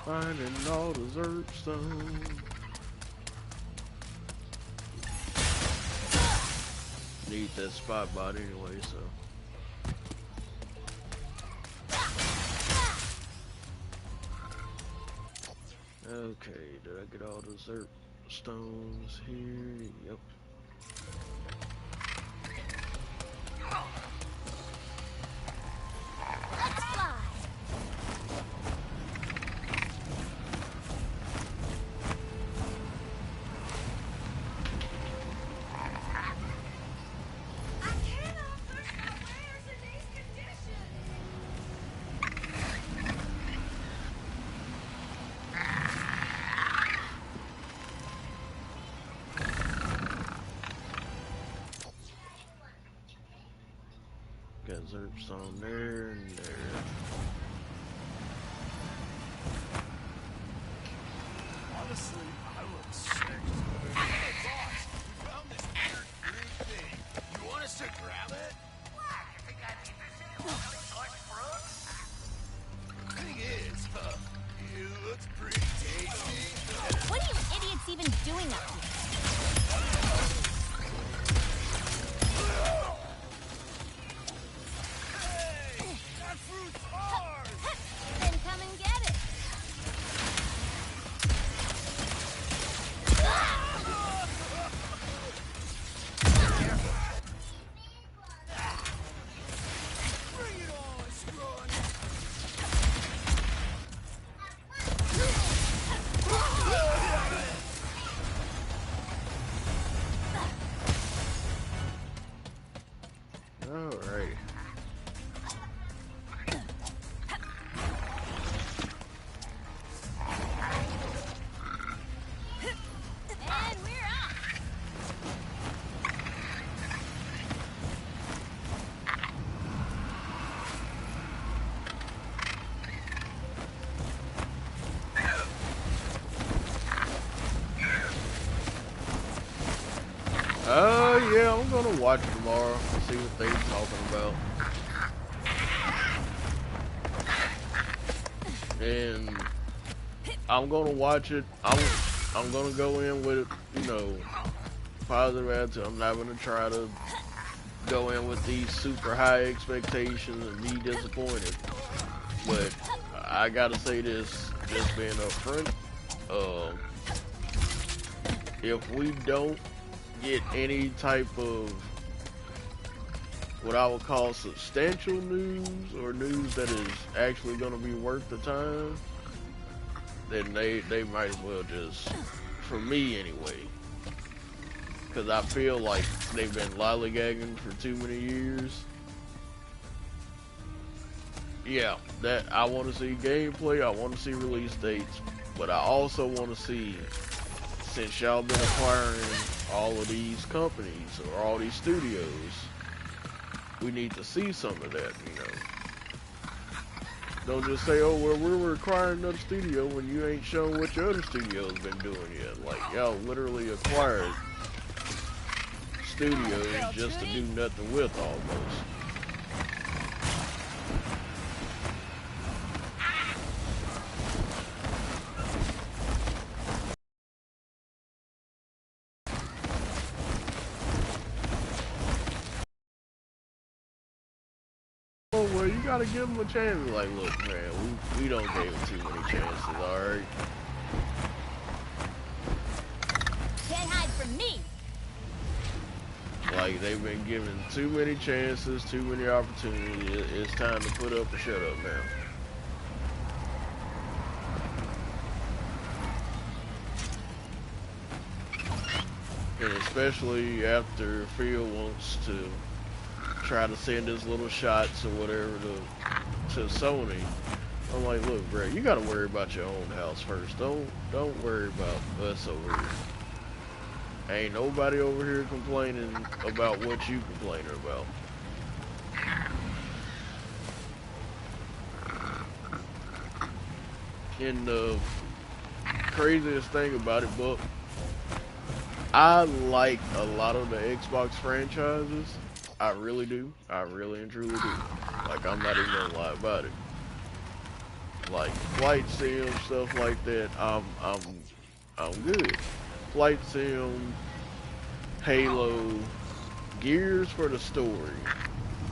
Finding all the Zerp stones. Need that spot bot anyway, so. Okay, did I get all the Zerp stones here? Yep. Got Zerps on there and there. Honestly, I look sick. Hey, boss, we found this weird green thing. You want us to grab it? What? You think I'd eat this anyway? Source fruit? Thing is, it looks pretty tasty. What are you idiots even doing up here? Then come and get it. Bring it on, Scrawny. Alright. And we're off. Yeah, I'm gonna watch it tomorrow and see what they're talking about. And I'm gonna watch it. I'm gonna go in with, you know, positive attitude. I'm not gonna try to go in with these super high expectations and be disappointed. But I gotta say this, just being upfront, if we don't get any type of what I would call substantial news, or news that is actually going to be worth the time, then they might as well just, for me anyway, because I feel like they've been lollygagging for too many years. Yeah, that I want to see gameplay, I want to see release dates, but I also want to see, since y'all been acquiring all of these companies or all these studios, we need to see some of that, you know. Don't just say, oh, well, we're acquiring another studio when you ain't shown what your other studio's been doing yet. Like, y'all literally acquired studios just to do nothing with, almost. Oh, well, you gotta give them a chance. Like, look, man, we don't give them too many chances, alright? Can't hide from me. Like, they've been given too many chances, too many opportunities. It's time to put up or shut up now. And especially after Phil wants to try to send his little shots or whatever to Sony. I'm like, look, bro, you gotta worry about your own house first. Don't worry about us over here. Ain't nobody over here complaining about what you complaining about. And the craziest thing about it, Buck, I like a lot of the Xbox franchises. I really do. I really and truly do. Like, I'm not even gonna lie about it. Like Flight Sim, stuff like that, I'm good. Flight Sim, Halo, Gears for the story.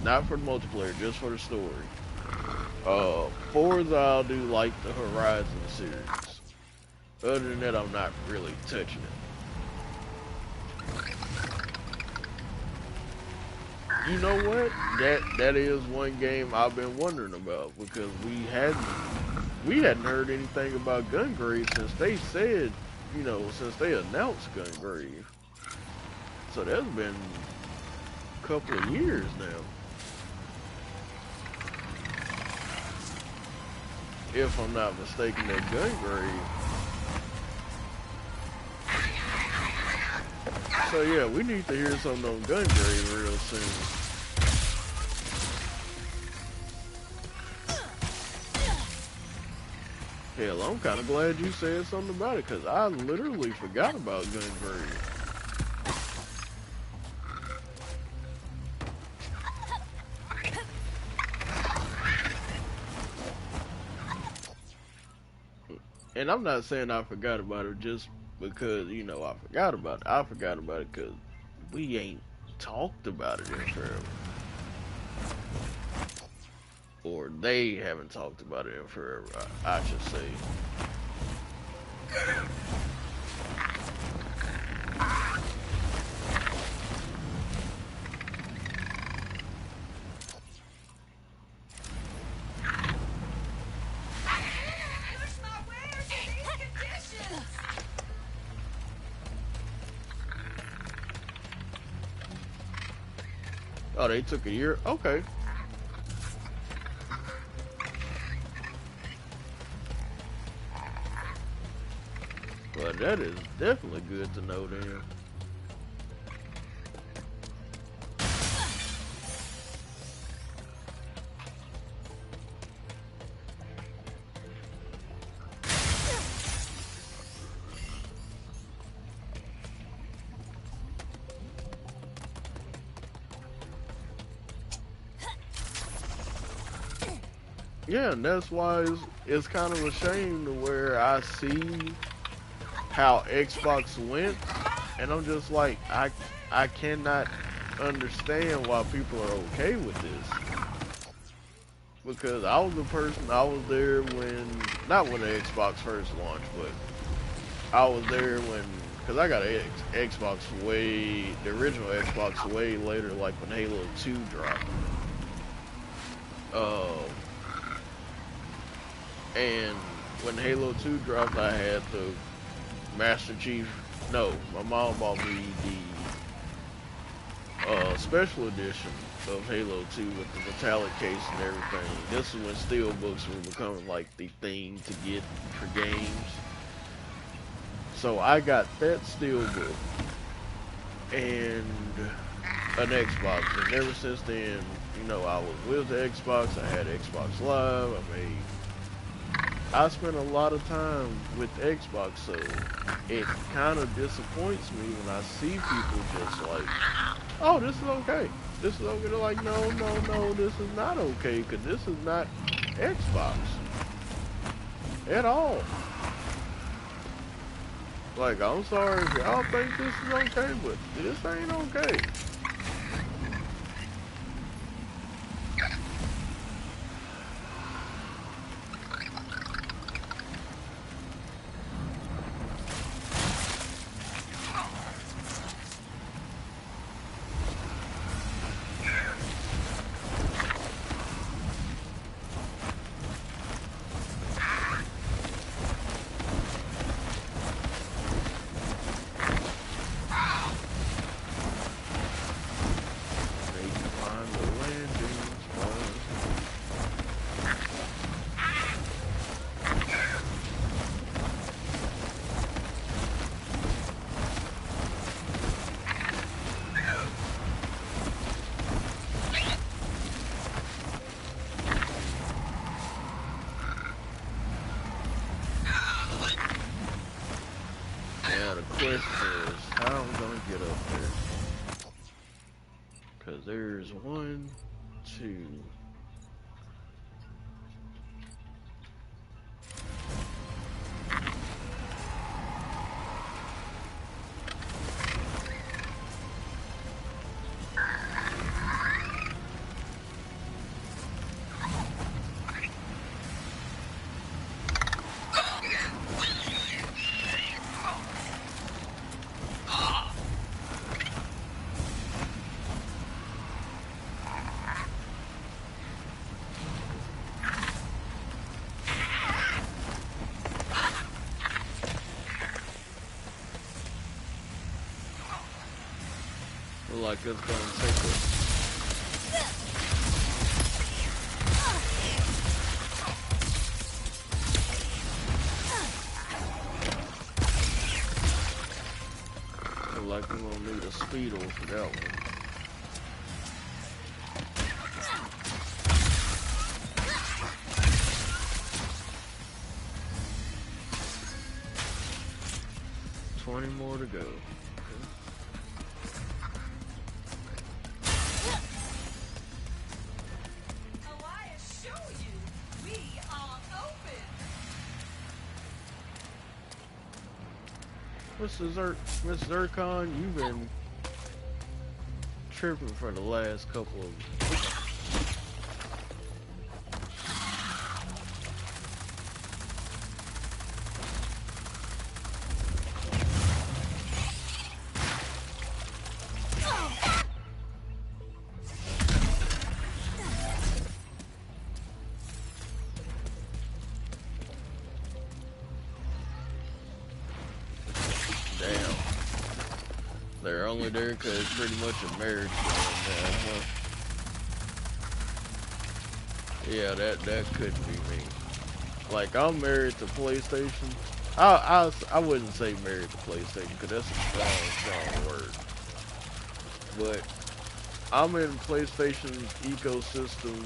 Not for the multiplayer, just for the story. Forza, I'll do like the Horizon series. Other than that, I'm not really touching it. You know what? That is one game I've been wondering about, because we hadn't heard anything about Gungrave since they said, you know, since they announced Gungrave. So that's been a couple of years now. If I'm not mistaken, that Gungrave. So yeah, we need to hear something on Gungrave real soon. Hell, I'm kind of glad you said something about it, because I literally forgot about Gungrave. And I'm not saying I forgot about it just because, you know, I forgot about it. I forgot about it because we ain't talked about it in forever. Or they haven't talked about it in forever, I should say. Oh, they took a year? Okay. Well, that is definitely good to know then. Yeah, and that's why it's kind of a shame to where I see how Xbox went, and I'm just like, I cannot understand why people are okay with this. Because I was the person, I was there when, not when the Xbox first launched, but I was there when cause I got an Xbox the original Xbox way later, like when Halo 2 dropped. And when Halo 2 dropped, I had the Master Chief. No, my mom bought me the special edition of Halo 2 with the metallic case and everything. This is when steelbooks were becoming like the thing to get for games. So I got that steelbook and an Xbox, and ever since then, you know, I was with the Xbox. I had Xbox Live. I spent a lot of time with the Xbox, so it kind of disappoints me when I see people just like, oh, this is okay. This is okay. They're like, no, this is not okay, because this is not Xbox at all. Like, I'm sorry if y'all think this is okay, but this ain't okay. There's 1, 2. Like it's gonna take us. Like we're gonna need a speedo for that one. More to go. Miss Zircon, you've been tripping for the last couple of weeks. There because it's pretty much a marriage going down, huh? Yeah, that could be me. Like, I'm married to PlayStation. I wouldn't say married to PlayStation because that's a strong word. But I'm in PlayStation's ecosystem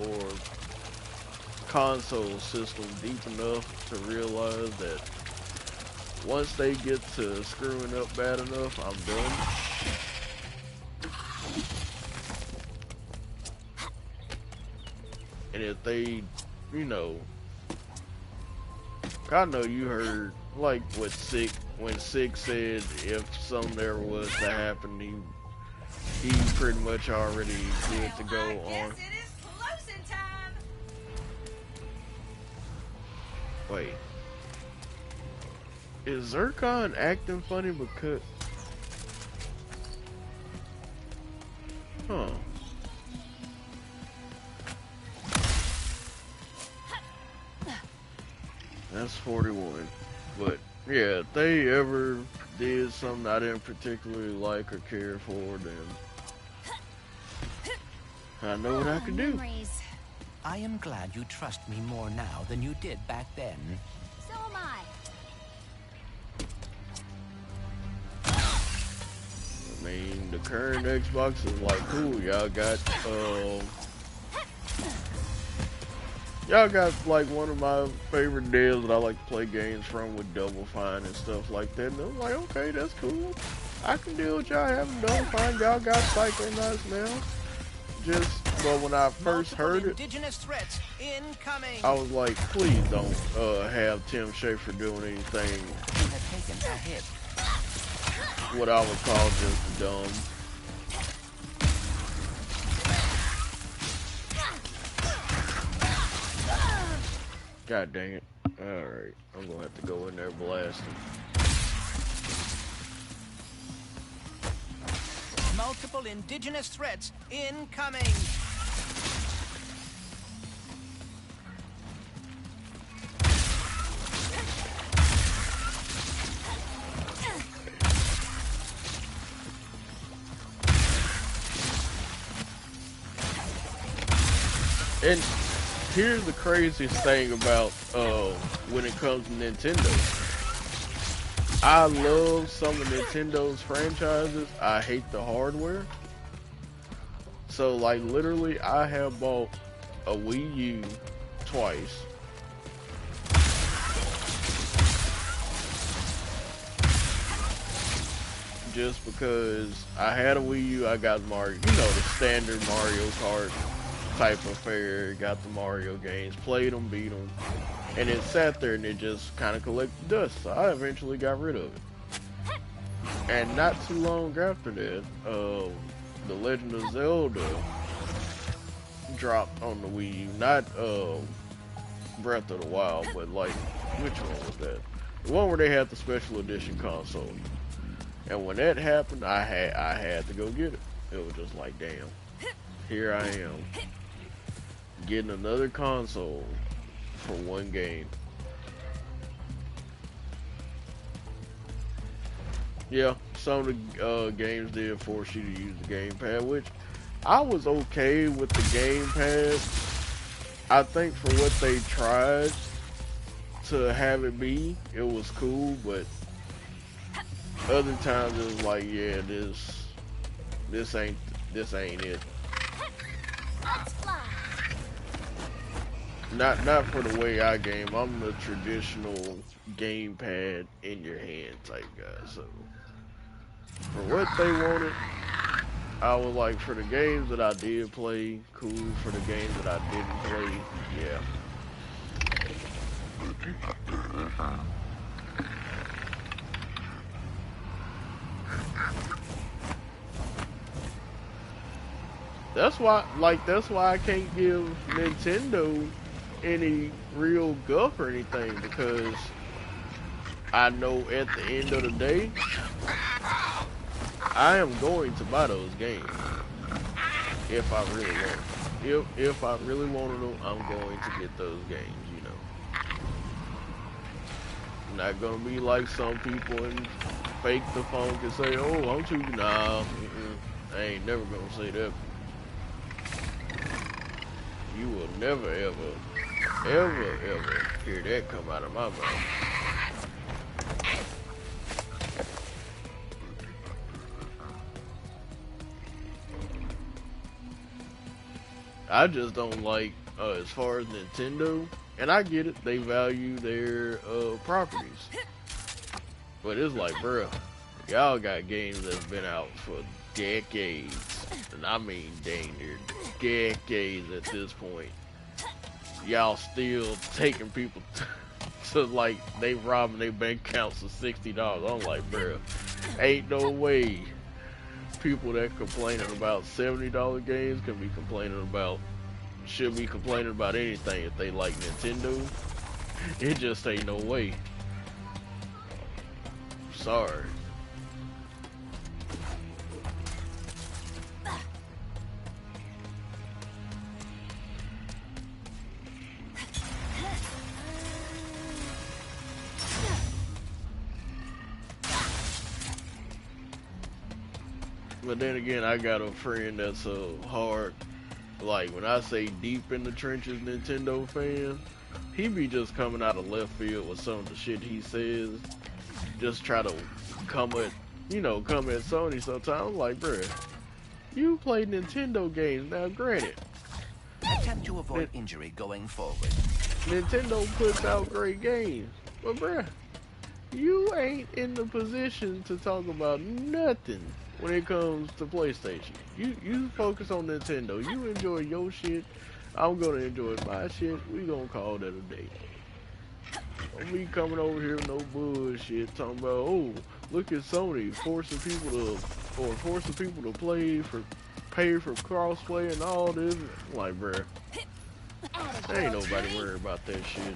or console system deep enough to realize that once they get to screwing up bad enough, I'm done. And if they, you know, I know you heard, like, what when Six said if something ever was to happen, he pretty much already good to go on. Wait. Is Zircon acting funny because... Huh. That's 41. But, yeah, if they ever did something I didn't particularly like or care for, then I know what I can do. I am glad you trust me more now than you did back then. So am I. I mean, the current Xbox is like cool. Y'all got like one of my favorite deals that I like to play games from with Double Fine and stuff like that. And I'm like, okay, that's cool. I can deal with y'all having Double Fine. Y'all got Psychonauts now. But when I first heard it, indigenous threats incoming. I was like, please don't have Tim Schafer doing anything. You have taken a hit. What I would call just dumb. God dang it. Alright, I'm gonna have to go in there blasting. Multiple indigenous threats incoming. And here's the craziest thing about when it comes to Nintendo. I love some of Nintendo's franchises. I hate the hardware. So like literally I have bought a Wii U twice. Just because I had a Wii U, I got Mario, you know, the standard Mario Kart type of fare, got the Mario games, played them, beat them, and it sat there and it just kind of collected dust, so I eventually got rid of it. And not too long after that, The Legend of Zelda dropped on the Wii U, not Breath of the Wild, but like, which one was that? The one where they had the special edition console. And when that happened, I had to go get it. It was just like, damn, here I am, getting another console for one game. Yeah, some of the games did force you to use the gamepad, which I was okay with the gamepad. I think for what they tried to have it be, it was cool, but other times it was like, yeah, this ain't it. Let's fly. Not for the way I game. I'm the traditional gamepad in your hand type guy. So for what they wanted, I was like, for the games that I did play, cool. For the games that I didn't play, yeah. That's why I can't give Nintendo any real guff or anything, because I know at the end of the day, I am going to buy those games if I really want them. If I really wanted them, I'm going to get those games, you know. I'm not gonna be like some people and fake the funk and say, oh, I'm too, nah, I ain't never gonna say that. You will never, ever hear that come out of my mouth. I just don't like, as far as Nintendo, and I get it, they value their properties. But it's like, bruh, y'all got games that's been out for decades. And I mean dang near decades at this point. Y'all still taking people to like, they robbing their bank accounts of $60. I'm like, bruh, ain't no way people that complaining about $70 games can be complaining about, should be complaining about anything if they like Nintendo. It just ain't no way. sorry. But then again, I got a friend that's a hard, like when I say deep in the trenches Nintendo fan, he be just coming out of left field with some of the shit he says. Just try to come at, come at Sony sometimes. I'm like, bruh, you play Nintendo games. Now, granted, Attempt to avoid injury going forward. Nintendo puts out great games. But, bruh, you ain't in the position to talk about nothing when it comes to PlayStation. You focus on Nintendo. You enjoy your shit. I'm gonna enjoy my shit. We gonna call that a day. Don't be coming over here with no bullshit talking about, oh, look at Sony forcing people to pay for crossplay and all this. I'm like, bruh, ain't nobody worried about that shit.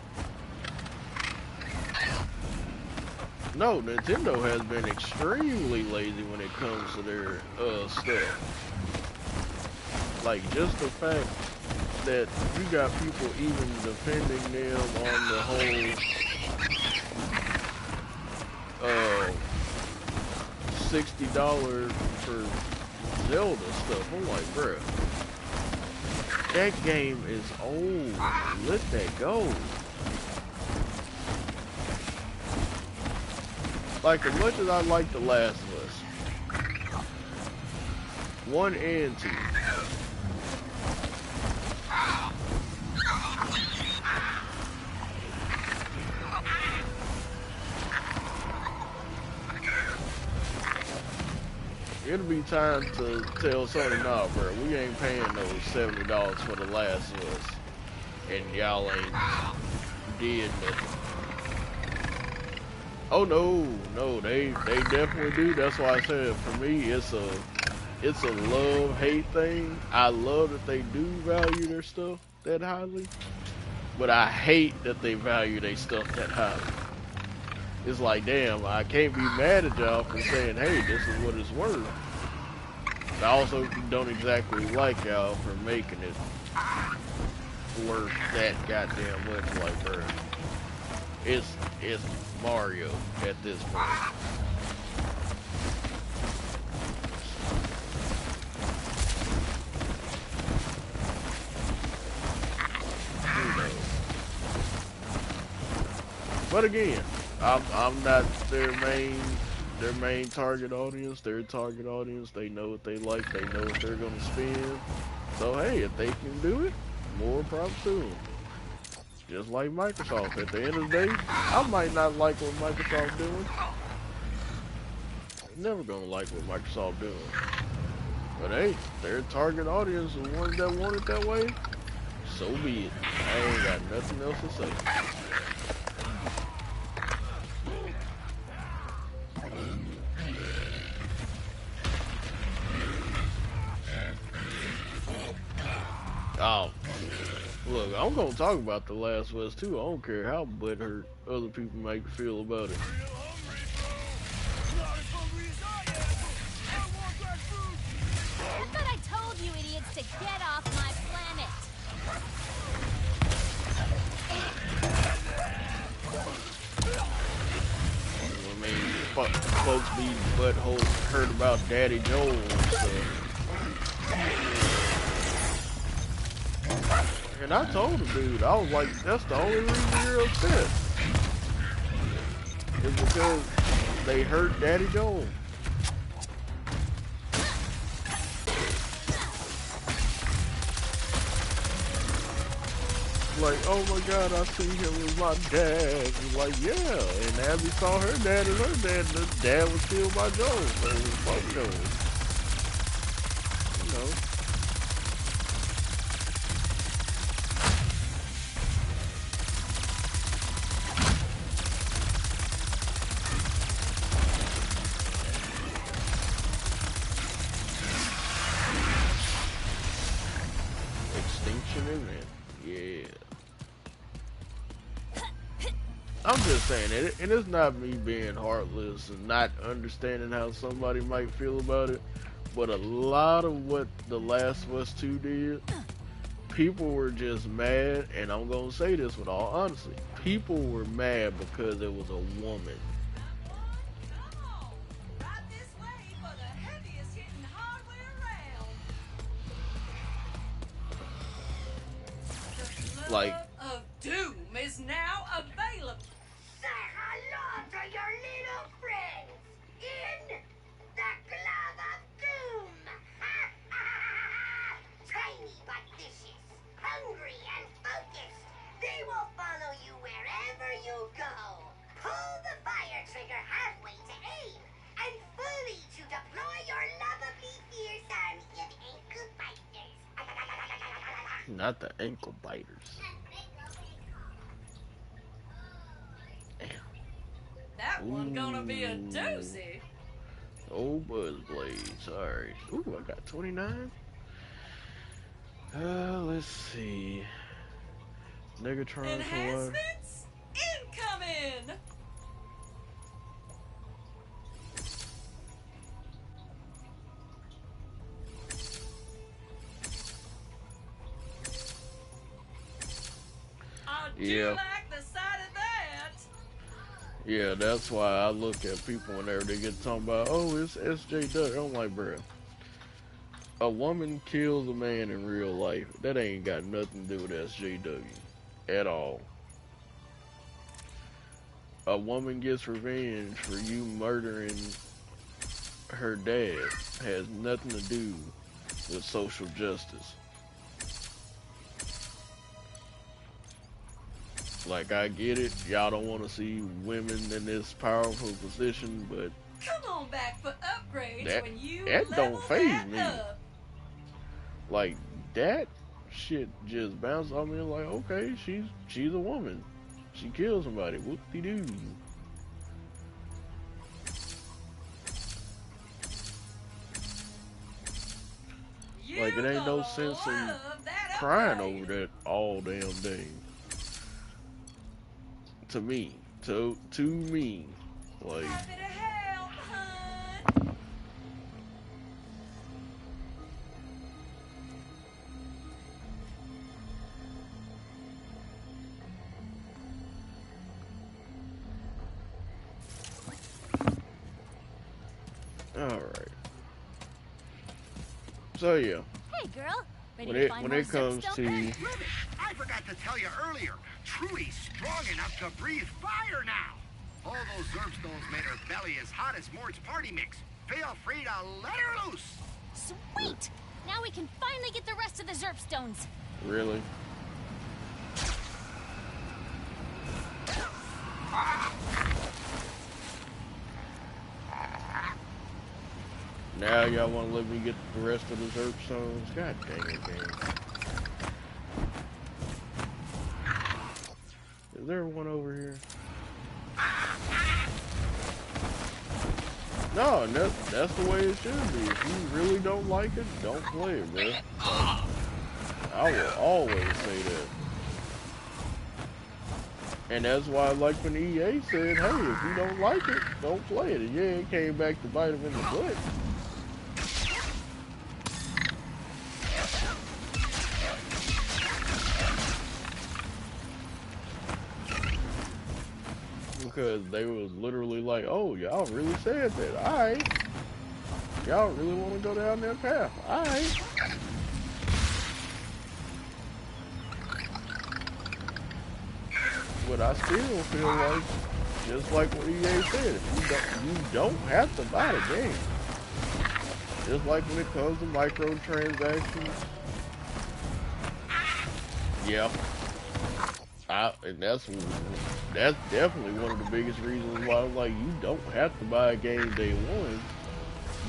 No, Nintendo has been extremely lazy when it comes to their stuff. Like, just the fact that you got people even defending them on the whole $60 for Zelda stuff. I'm like, bruh, that game is old. Let that go. Like, as much as I like The Last of Us 1 and 2, it'll be time to tell Sony, nah, bro, we ain't paying those $70 for The Last of Us, and y'all ain't did nothing. Oh no, they definitely do. That's why I said for me it's a love-hate thing. I love that they do value their stuff that highly, but I hate that they value their stuff that highly. It's like, damn, I can't be mad at y'all for saying, hey, this is what it's worth. But I also don't exactly like y'all for making it worth that goddamn much. Like, bro, it's Mario at this point. Who knows? But again, I'm not their main target audience. Their target audience, they know what they like, they know what they're gonna spend. So hey, if they can do it, more props to them. Just like Microsoft. At the end of the day, I might not like what Microsoft doing. I'm never gonna like what Microsoft doing. But hey, their target audience, the ones that want it that way, so be it. I ain't got nothing else to say. Oh, look, I'm gonna talk about The Last of Us too. I don't care how butthurt other people make feel about it. I thought I told you idiots to get off my planet. I mean, folks be butthole hurt about Daddy Joel and stuff. And I told the dude, I was like, that's the only reason you're upset. It's because they hurt Daddy Joel. Like, oh my God, I see him with my dad. He's like, yeah. And Abby saw her dad and her dad. The dad was killed by Joel. So it was both Joel. You know. Extinction event. Yeah. I'm just saying it, and it's not me being heartless and not understanding how somebody might feel about it, but a lot of what The Last of Us 2 did, people were just mad, and I'm gonna say this with all honesty, people were mad because it was a woman. Like, of Doom is now available. Say hello to your little friends in the Glove of Doom. Tiny but vicious, hungry and focused. They will follow you wherever you go. Pull the fire trigger halfway to aim, and fully to deploy your lovably fierce army of ankle biters. not the ankle biters. That one gonna be a doozy. Oh, buzz blades. Alright. Ooh, I got 29. Let's see. Negatron for one. Enhancements incoming. Yeah. Like the sight of that. Yeah, that's why I look at people whenever they get talking about, oh, it's SJW. I'm like, bruh, a woman kills a man in real life. That ain't got nothing to do with SJW at all. A woman gets revenge for you murdering her dad has nothing to do with social justice. Like, I get it, y'all don't want to see women in this powerful position, but come on back for upgrades that, when you that don't phase me. Up. Like, that shit just bounced on me like, okay, she's a woman. She killed somebody. Whoop-de-doo. Like, it ain't no sense in crying over that all damn day. To me. To me. Like, alright. So yeah. Hey girl, ready to find when more it comes soapstone? to Ribbit, I forgot to tell you earlier. Truly strong enough to breathe fire now. All those Zerbstones made her belly as hot as Mort's party mix. Feel free to let her loose. Sweet! Now we can finally get the rest of the Zerpstones. Really? Now y'all want to let me get the rest of the Zerpstones? God dang it, man. Is there one over here? No, that's the way it should be. If you really don't like it, don't play it, bro. I will always say that. And that's why, like when EA said, hey, if you don't like it, don't play it. And yeah, it came back to bite him in the butt. Because they was literally like, oh, y'all really said that. Alright. Y'all really want to go down that path. Alright. But I still feel like, just like what EA said, if you don't have to buy the game. Just like when it comes to microtransactions. Yeah. And that's definitely one of the biggest reasons why I'm like, you don't have to buy a game day one.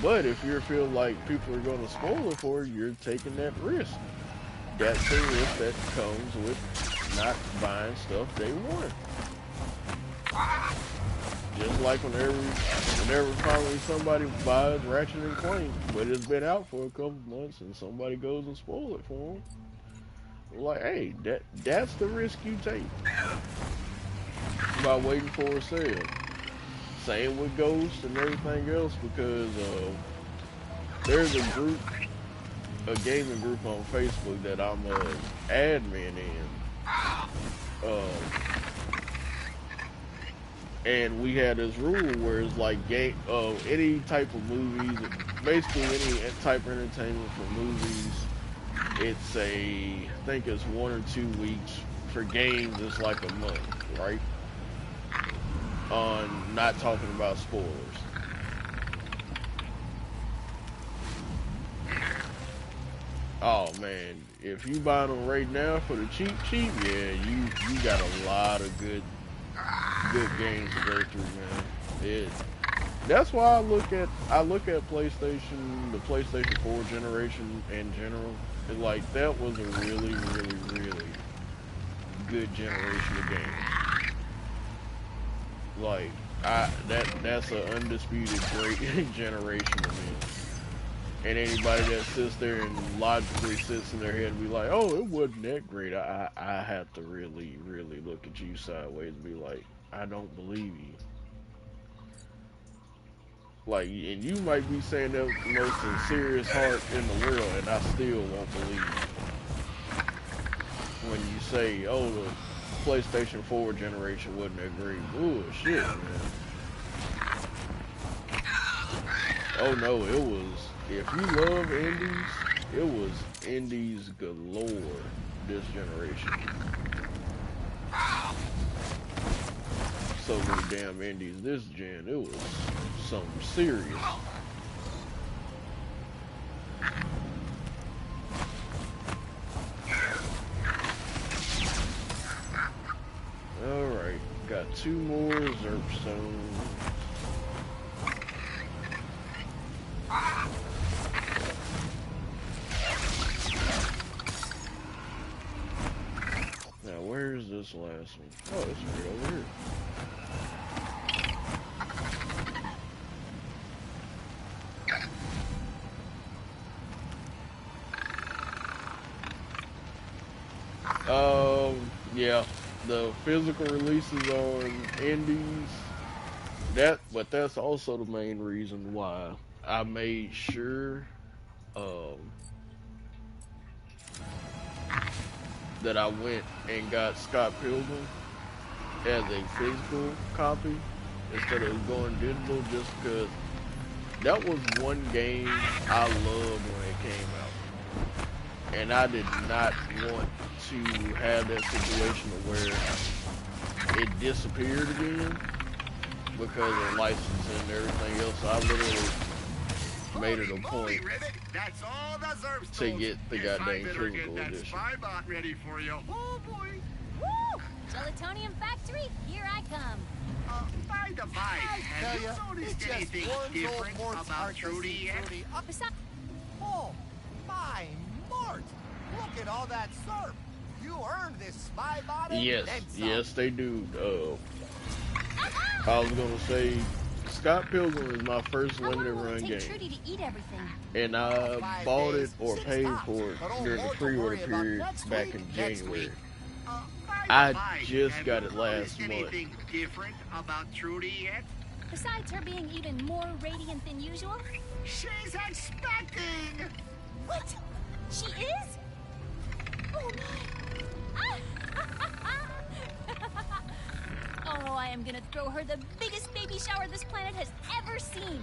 But if you feel like people are going to spoil it for you, you're taking that risk. That's the risk that comes with not buying stuff day one. Just like whenever finally somebody buys Ratchet Clank, but it's been out for a couple months and somebody goes and spoil it for them. Like, hey, that's the risk you take. about waiting for a sale. Same with Ghost and everything else, because there's a group, a gaming group on Facebook that I'm admin in. And we had this rule where it's like any type of movies, basically any type of entertainment for movies, it's I think it's 1 or 2 weeks. For games, it's like a month, right? On not talking about spoilers. Oh man, if you buy them right now for the cheap, yeah, you got a lot of good games to go through, man. That's why I look at PlayStation, the PlayStation 4 generation in general. Like that was a really, really, really good generation of games. Like that's an undisputed great generation to me. And anybody that sits there and logically sits in their head and be like, "Oh, it wasn't that great," I have to really, really look at you sideways and be like, "I don't believe you." Like, and you might be saying that with the most sincerest heart in the world, and I still won't believe you. When you say, "Oh, the PlayStation 4 generation wasn't that great," bullshit, man. Oh no, it was. If you love indies, it was indies galore this generation. So many damn indies this gen, it was something serious. Alright, got 2 more Zerp stones. Now, where's this last one? Oh, it's right over here. Yeah, the physical releases on indies, but that's also the main reason why I made sure that I went and got Scott Pilgrim as a physical copy instead of going digital, just because that was one game I loved when it came out. And I did not want to have that situation where it disappeared again because of licensing and everything else. So I literally made it a point to get the goddamn physical edition. Ready for you. Oh boy. Woo! Gelatonium Factory, here I come. By the by, have you noticed anything different about Trudy yet? Oh, my Mort! Look at all that surf. You earned this spy bottom. Yes, they do. I was gonna say, Scott Pilgrim is my first limited run game, and I bought it or paid for it during the pre-order period back in January. I just got it last month. Anything different about Trudy yet? Besides her being even more radiant than usual? She's expecting! What? She is? Oh my! Oh, I am gonna throw her the biggest baby shower this planet has ever seen.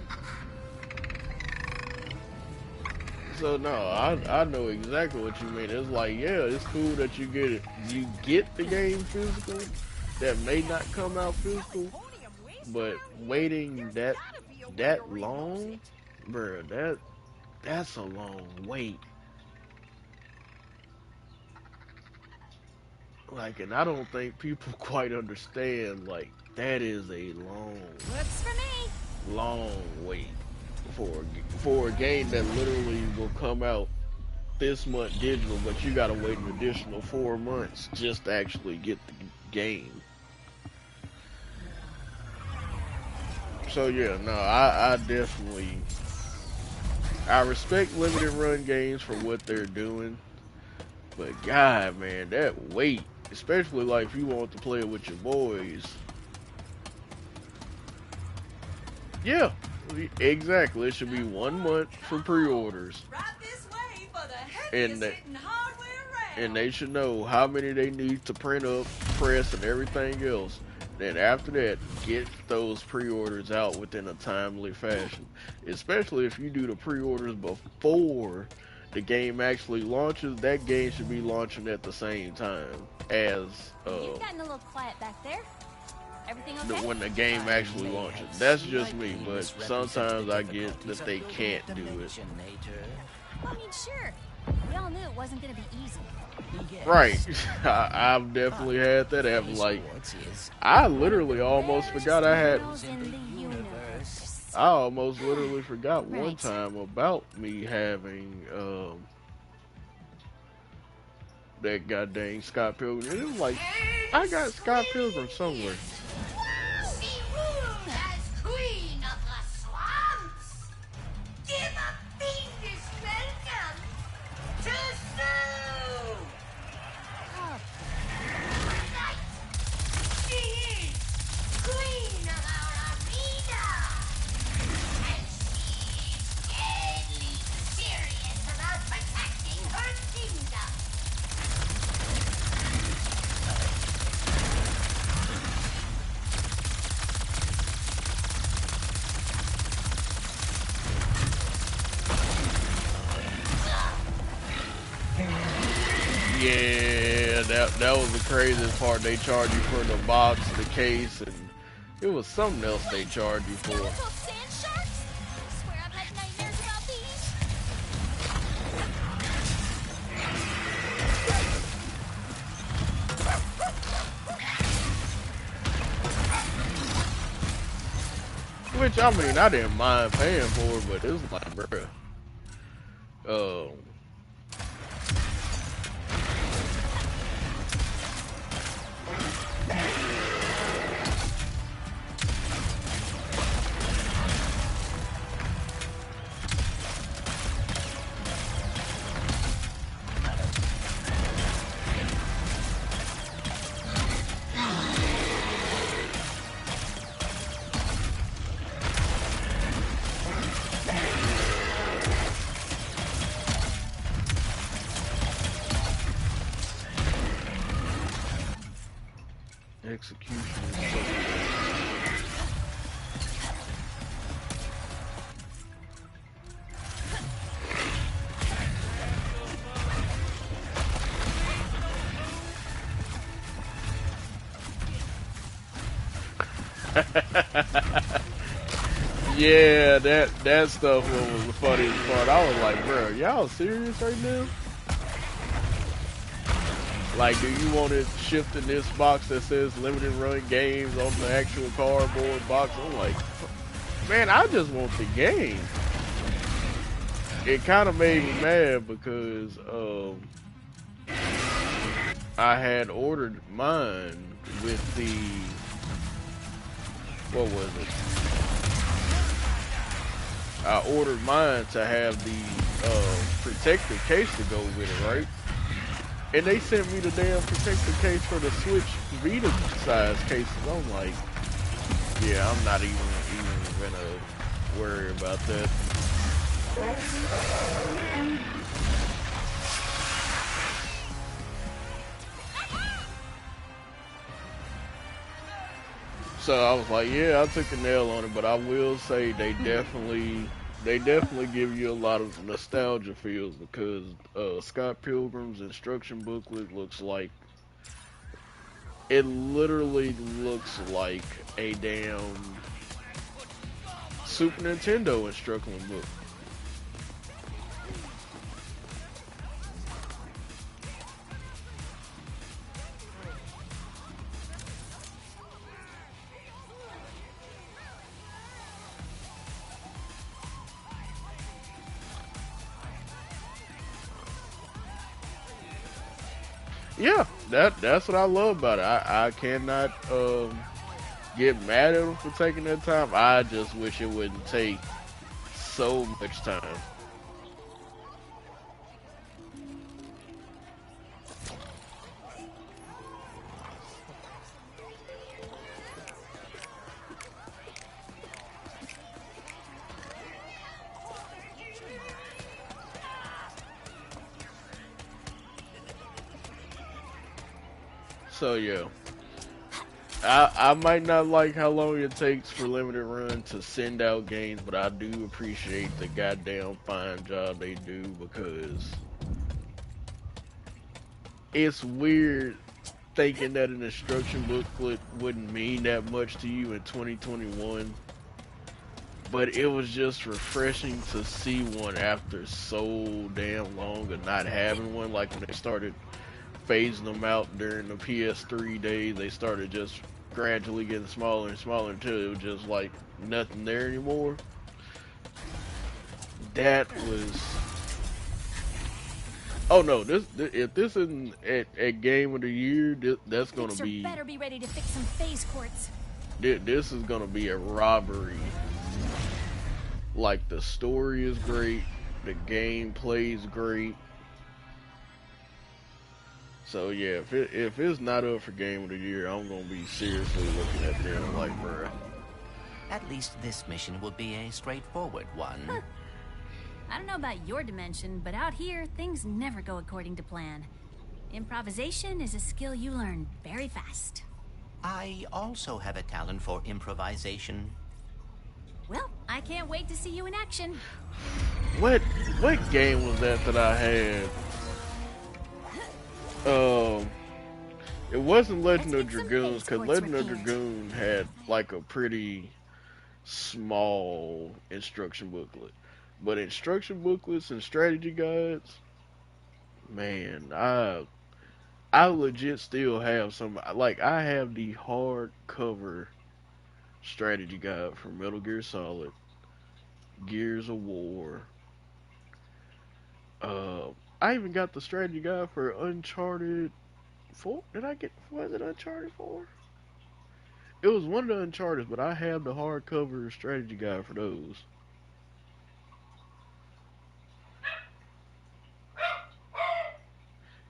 So no, I know exactly what you mean. It's like, yeah, it's cool that you get it. You get the game physical that may not come out physical, but waiting that long, bruh, that's a long wait. Like, and I don't think people quite understand, like, that is a Works for me. long wait for a game that literally will come out this month digital, but you gotta wait an additional 4 months just to actually get the game. So yeah, no, I definitely, I respect limited run games for what they're doing, but God, man, that wait, especially like if you want to play it with your boys, Yeah, exactly. It should be 1 month for pre-orders. Right this way for the And heaviest hitting hardware round. and they should know how many they need to print up, press, and everything else. Then after that, get those pre-orders out within a timely fashion. Especially if you do the pre-orders before the game actually launches, that game should be launching at the same time as You've gotten a little quiet back there. Everything okay? when the game actually launches. That's just me, but sometimes I get that they can't do it. I mean, sure. We all knew it wasn't going to be easy. Right. I've definitely had that happen. Like, I literally almost forgot I had. I almost literally forgot one time about me having that goddamn Scott Pilgrim. And it was like, I got Scott Pilgrim somewhere. She ruled as queen of the swamps. Give a fiendish welcome to Sue. Right. She is queen of our arena. And she is deadly serious about protecting her kingdom. Yeah, that was the craziest part. They charge you for the box, the case, and it was something else they charged you for. Sand sharks? I swear I've had nightmares about these. Which, I mean, I didn't mind paying for it, but it was like, bruh. Execution is so yeah, that stuff was the funniest part. I was like, bro, y'all serious right now? Like, do you want it shipped in this box that says limited run games on the actual cardboard box? I'm like, man, I just want the game. It kind of made me mad because I had ordered mine with the, what was it? I ordered mine to have the protective case to go with it, right? And they sent me the damn protective case for the Switch Vita size cases. I'm like, yeah, I'm not even gonna worry about that. So I was like, yeah, I took a nail on it, but I will say they definitely give you a lot of nostalgia feels because Scott Pilgrim's instruction booklet looks like, it literally looks like a damn Super Nintendo instruction book. Yeah, that's what I love about it. I cannot get mad at them for taking their time. I just wish it wouldn't take so much time. So yeah, I might not like how long it takes for limited run to send out games, but I do appreciate the goddamn fine job they do because it's weird thinking that an instruction booklet wouldn't mean that much to you in 2021. But it was just refreshing to see one after so damn long of not having one. Like when they started phasing them out during the PS3 days, they started just gradually getting smaller and smaller until it was just like nothing there anymore. That was. Oh no! If this isn't a game of the year, that's gonna Fixer be. better be ready to fix some phase courts. This is gonna be a robbery. Like the story is great, the gameplay is great. So yeah, if it's not up for game of the year, I'm gonna be seriously looking at them like, bruh. At least this mission will be a straightforward one. Huh. I don't know about your dimension, but out here, things never go according to plan. Improvisation is a skill you learn very fast. I also have a talent for improvisation. Well, I can't wait to see you in action. What game was that I had? It wasn't Legend of Dragoons, because Legend of Dragoon had like a pretty small instruction booklet. But instruction booklets and strategy guides, man, I legit still have some. Like I have the hardcover strategy guide for Metal Gear Solid, Gears of War. Uh, I even got the strategy guide for Uncharted 4. Was it Uncharted 4? It was one of the Uncharted, but I have the hardcover strategy guide for those.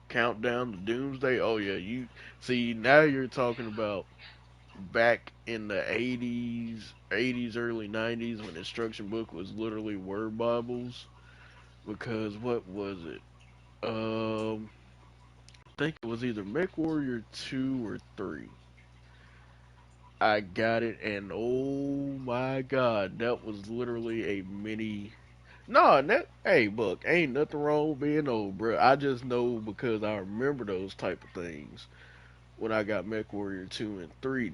Countdown to Doomsday. Oh yeah, you see now you're talking about back in the 80s, early 90s when instruction book was literally word bibles. Because what was it? I think it was either MechWarrior 2 or 3. I got it, and oh my god, that was literally a mini. No, hey, look, ain't nothing wrong with being old, bro. I just know because I remember those type of things when I got MechWarrior 2 and 3.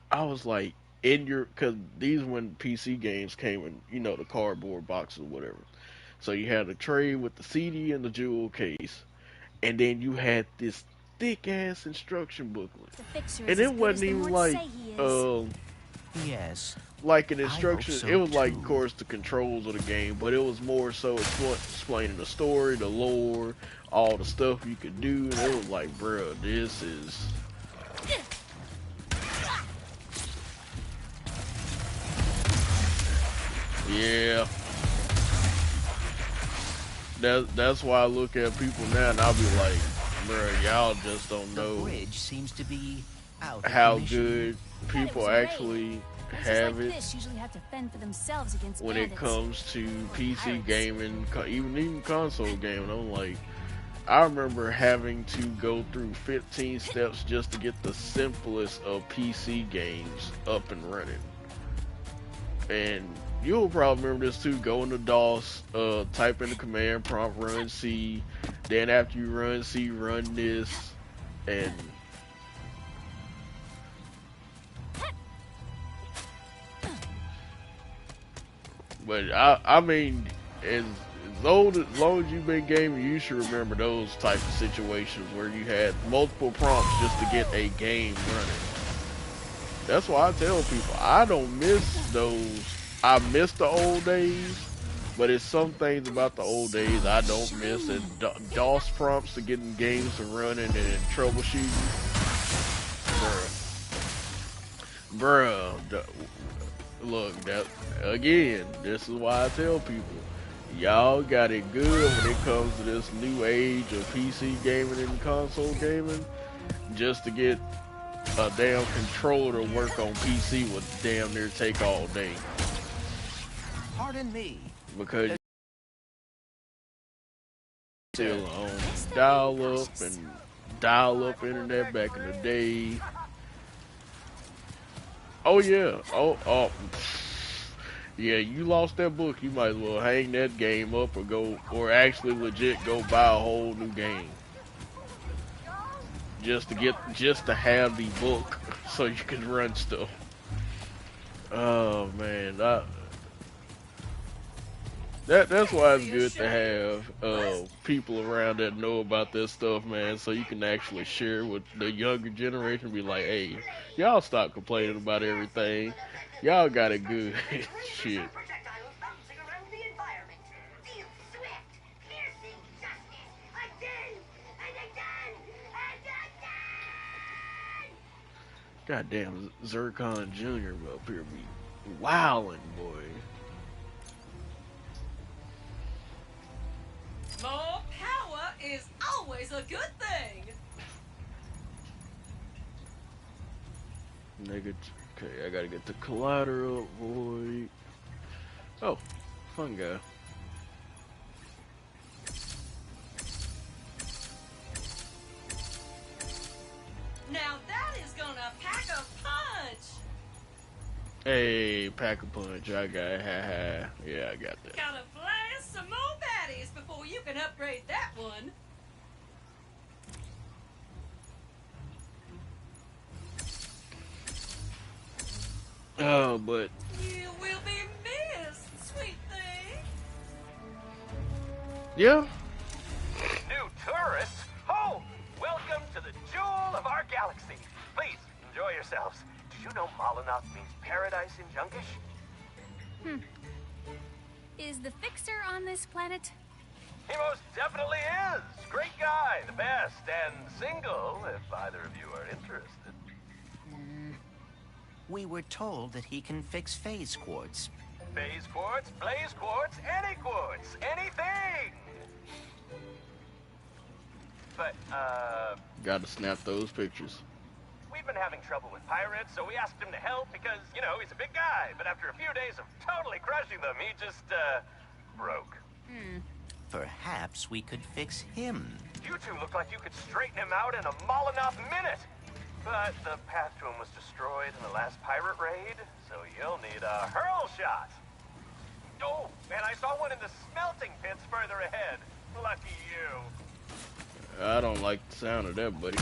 I was like, because these when PC games came in, the cardboard boxes or whatever. So you had a tray with the CD and the jewel case, and then you had this thick ass instruction booklet, and it wasn't even like yes, like an instruction. So it was like, too. of course, the controls of the game, but it was more so explaining the story, the lore, all the stuff you could do, and it was like, bro, this is. Yeah. That's why I look at people now and I'll be like, bro, y'all just don't know the bridge seems to be out how good people actually have it usually have to fend for themselves against when it comes to PC gaming, even console gaming. I'm like, I remember having to go through 15 steps just to get the simplest of PC games up and running. And you'll probably remember this too. Go into DOS, type in the command prompt, run C. Then after you run C, run this, and but I mean, as long as you've been gaming, you should remember those type of situations where you had multiple prompts just to get a game running. That's why I tell people I don't miss those. I miss the old days, but it's some things about the old days I don't miss. And DOS prompts to getting games to running and troubleshooting. Bruh. Look, that again, this is why I tell people, y'all got it good when it comes to this new age of PC gaming and console gaming. Just to get a damn controller to work on PC would damn near take all day. Pardon me. Because still on dial up and dial-up internet back in the day. Oh yeah. Oh. Yeah, you lost that book. You might as well hang that game up or actually legit go buy a whole new game. Just to have the book so you can run stuff. Oh man, that's why it's good to have people around that know about this stuff, man, so you can actually share with the younger generation. Be like, hey, y'all stop complaining about everything. Y'all got it good. Shit. Goddamn, Zircon Jr. up here be wildin', boy. More power is always a good thing. Nigga, okay, I gotta get the collider up, boy. Oh, fun guy. Now that is gonna pack a punch. Hey, pack a punch. I got yeah, I got that. Gotta blast some more baddies before you can upgrade that one. Oh, but You will be missed, sweet thing. yeah. New tourists? Oh, welcome to the jewel of our galaxy. Please, enjoy yourselves. Did you know Molinoff means paradise in Junkish? Is the Fixer on this planet? He most definitely is. Great guy, the best, and single, if either of you are interested. We were told that he can fix phase quartz. Phase quartz, blaze quartz, any quartz, anything! But, Gotta snap those pictures. we've been having trouble with pirates, so we asked him to help because, you know, he's a big guy. But after a few days of totally crushing them, he just, broke. Perhaps we could fix him. You two look like you could straighten him out in a Molinoff minute. But the path to him was destroyed in the last pirate raid, so you'll need a hurl shot. Oh, and I saw one in the smelting pits further ahead. Lucky you. I don't like the sound of that, buddy.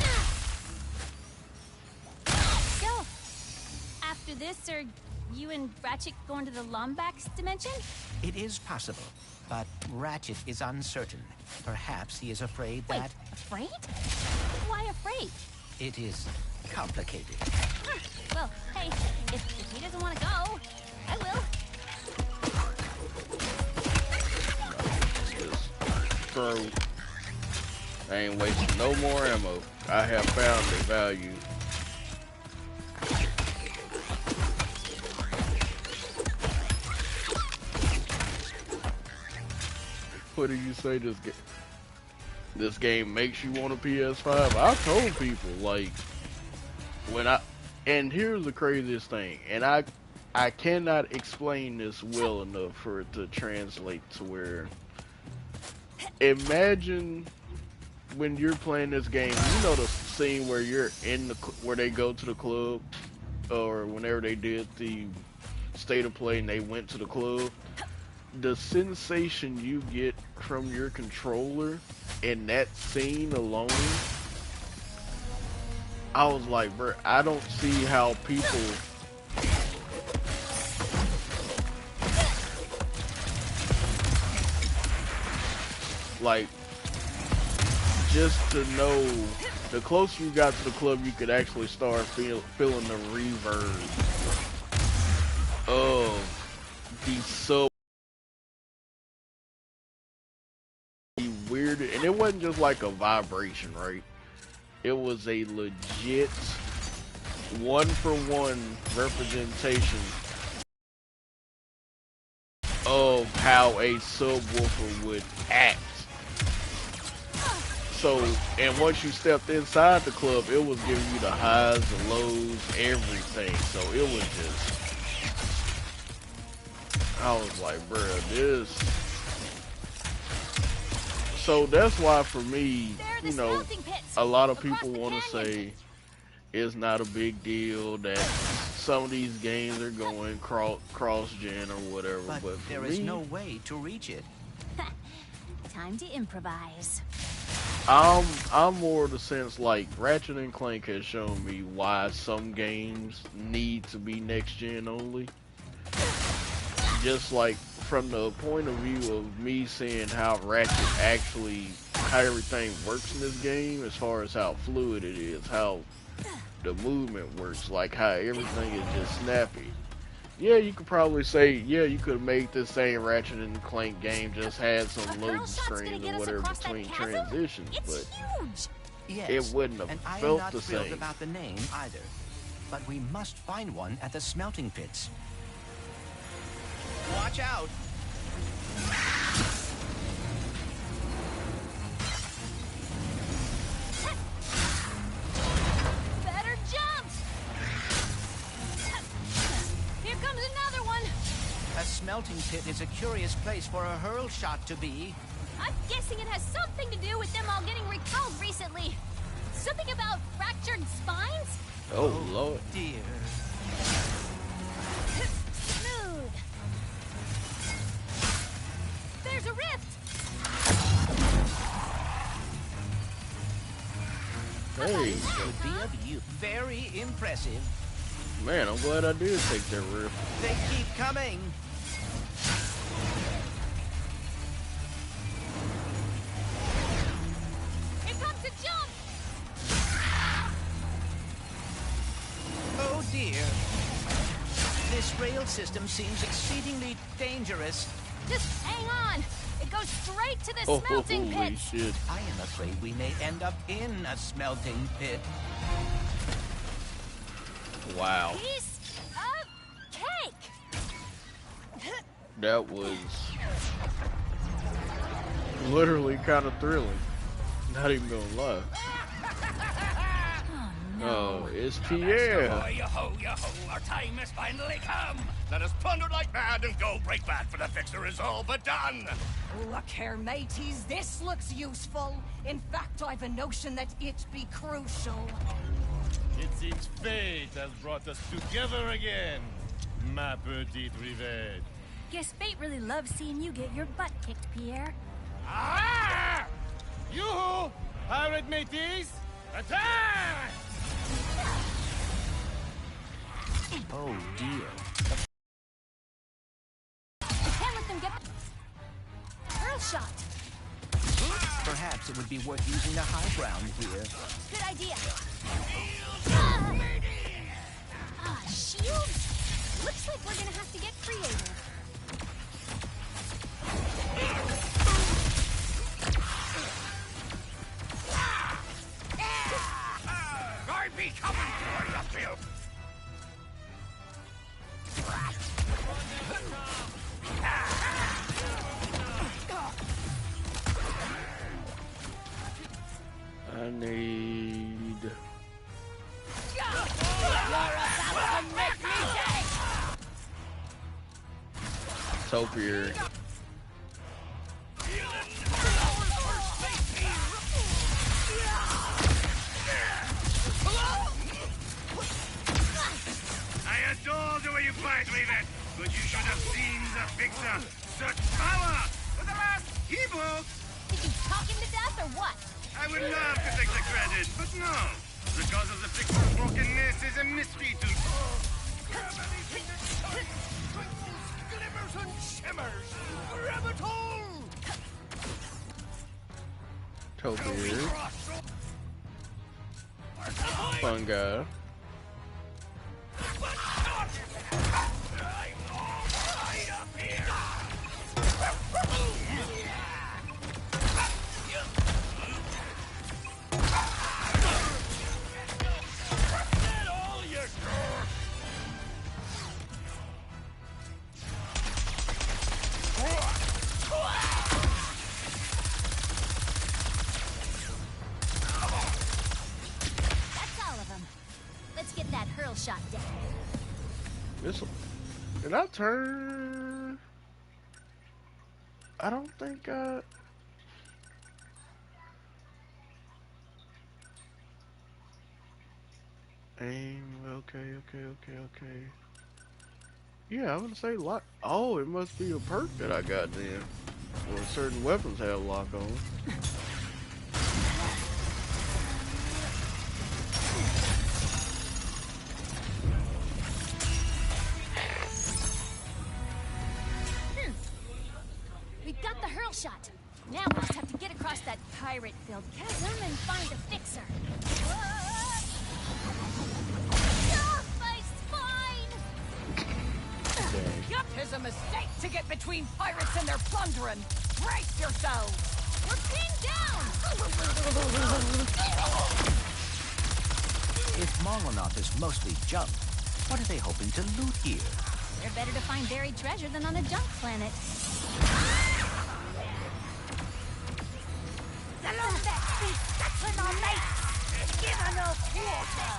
So, after this, are you and Ratchet going to the Lombax dimension? It is possible, but Ratchet is uncertain. Perhaps he is afraid Wait, that afraid? Why afraid? it is complicated. Well, hey, if he doesn't want to go, I will. Just throw. I ain't wasting no more ammo. I have found the value. What do you say this game makes you want a PS5? I told people, like, and here's the craziest thing, and I cannot explain this well enough for it to translate to where, imagine when you're playing this game, you know the scene where you're where they go to the club, or whenever they did the state of play and they went to the club, the sensation you get from your controller in that scene alone, I was like, bro, I don't see how people like, just to know, the closer you got to the club, you could actually start feeling the reverb of the sub weird, and it wasn't just like a vibration, right? It was a legit one-for-one representation of how a subwoofer would act. So, and once you stepped inside the club, it was giving you the highs, the lows, everything. So it was just, I was like, bruh, this. So that's why for me, There are the you know, smelting pits. a lot of people want to say it's not a big deal that some of these games are going cross-gen or whatever, but for there is no way to reach it. Time to improvise. I'm more of the sense like Ratchet and Clank has shown me why some games need to be next gen only. Just like from the point of view of me seeing how Ratchet actually, how everything works in this game, as far as how fluid it is, how the movement works, like how everything is just snappy. Yeah, you could probably say, yeah, you could have made this same Ratchet and Clank game, just had some loading screens or whatever between transitions, but Yes, it wouldn't have and I am felt not the thrilled same. about the name either. But we must find one at the smelting pits. Watch out! Better jump! Here comes another one! A smelting pit is a curious place for a hurl shot to be. I'm guessing it has something to do with them all getting recalled recently. Something about fractured spines? Oh, Lord. Dear. Smooth. There's a rift! Hey, Could be of you. Very impressive. man, I'm glad I did take that riff. They keep coming. Here comes a jump! Oh dear. This rail system seems exceedingly dangerous. Just hang on! It goes straight to the smelting holy pit! shit. I am afraid we may end up in a smelting pit. Wow. Piece of cake! That was literally kind of thrilling. Not even gonna lie. Oh, it's Pierre. Yo-ho, our time has finally come. Let us plunder like mad and go break bad for the fixer is all but done. Look here, mateys, this looks useful. In fact, I've a notion that it be crucial. It seems fate has brought us together again, ma petite rivette. Guess fate really loves seeing you get your butt kicked, Pierre. Ah! Yoo-hoo! Pirate mateys! Attack! Oh dear. Can't let them get... Hurl shot! Perhaps it would be worth using the high ground here. Good idea. Shields? Looks like we're gonna have to get creative. I be coming for you, Bill. I need. Topiary. I adore the way you fight, Raven, but you should have seen the fixer. Such power! For the last Hebrew! Did you talk him to death or what? I would love to take the credit, but no. The cause of the fixer's brokenness is a mystery to... Grab anything that shines, twinkles, glimmers, and shimmers. Grab it all! Topiary. Fun guy. That's all of them. Let's get that hurl shot down. Did I turn? I don't think I... Aim. Okay. Yeah, I'm gonna say lock. Oh, it must be a perk that I got then. Or certain weapons have lock on. We've got the hurl shot. Now we just have to get across that pirate-filled chasm and find the fixer. My spine! Tis a mistake to get between pirates and their plundering. Brace yourselves! We're pinned down! If Mongonaut is mostly junk, what are they hoping to loot here? They're better to find buried treasure than on a junk planet. The Lombax be touching our mates! Give her no quarter!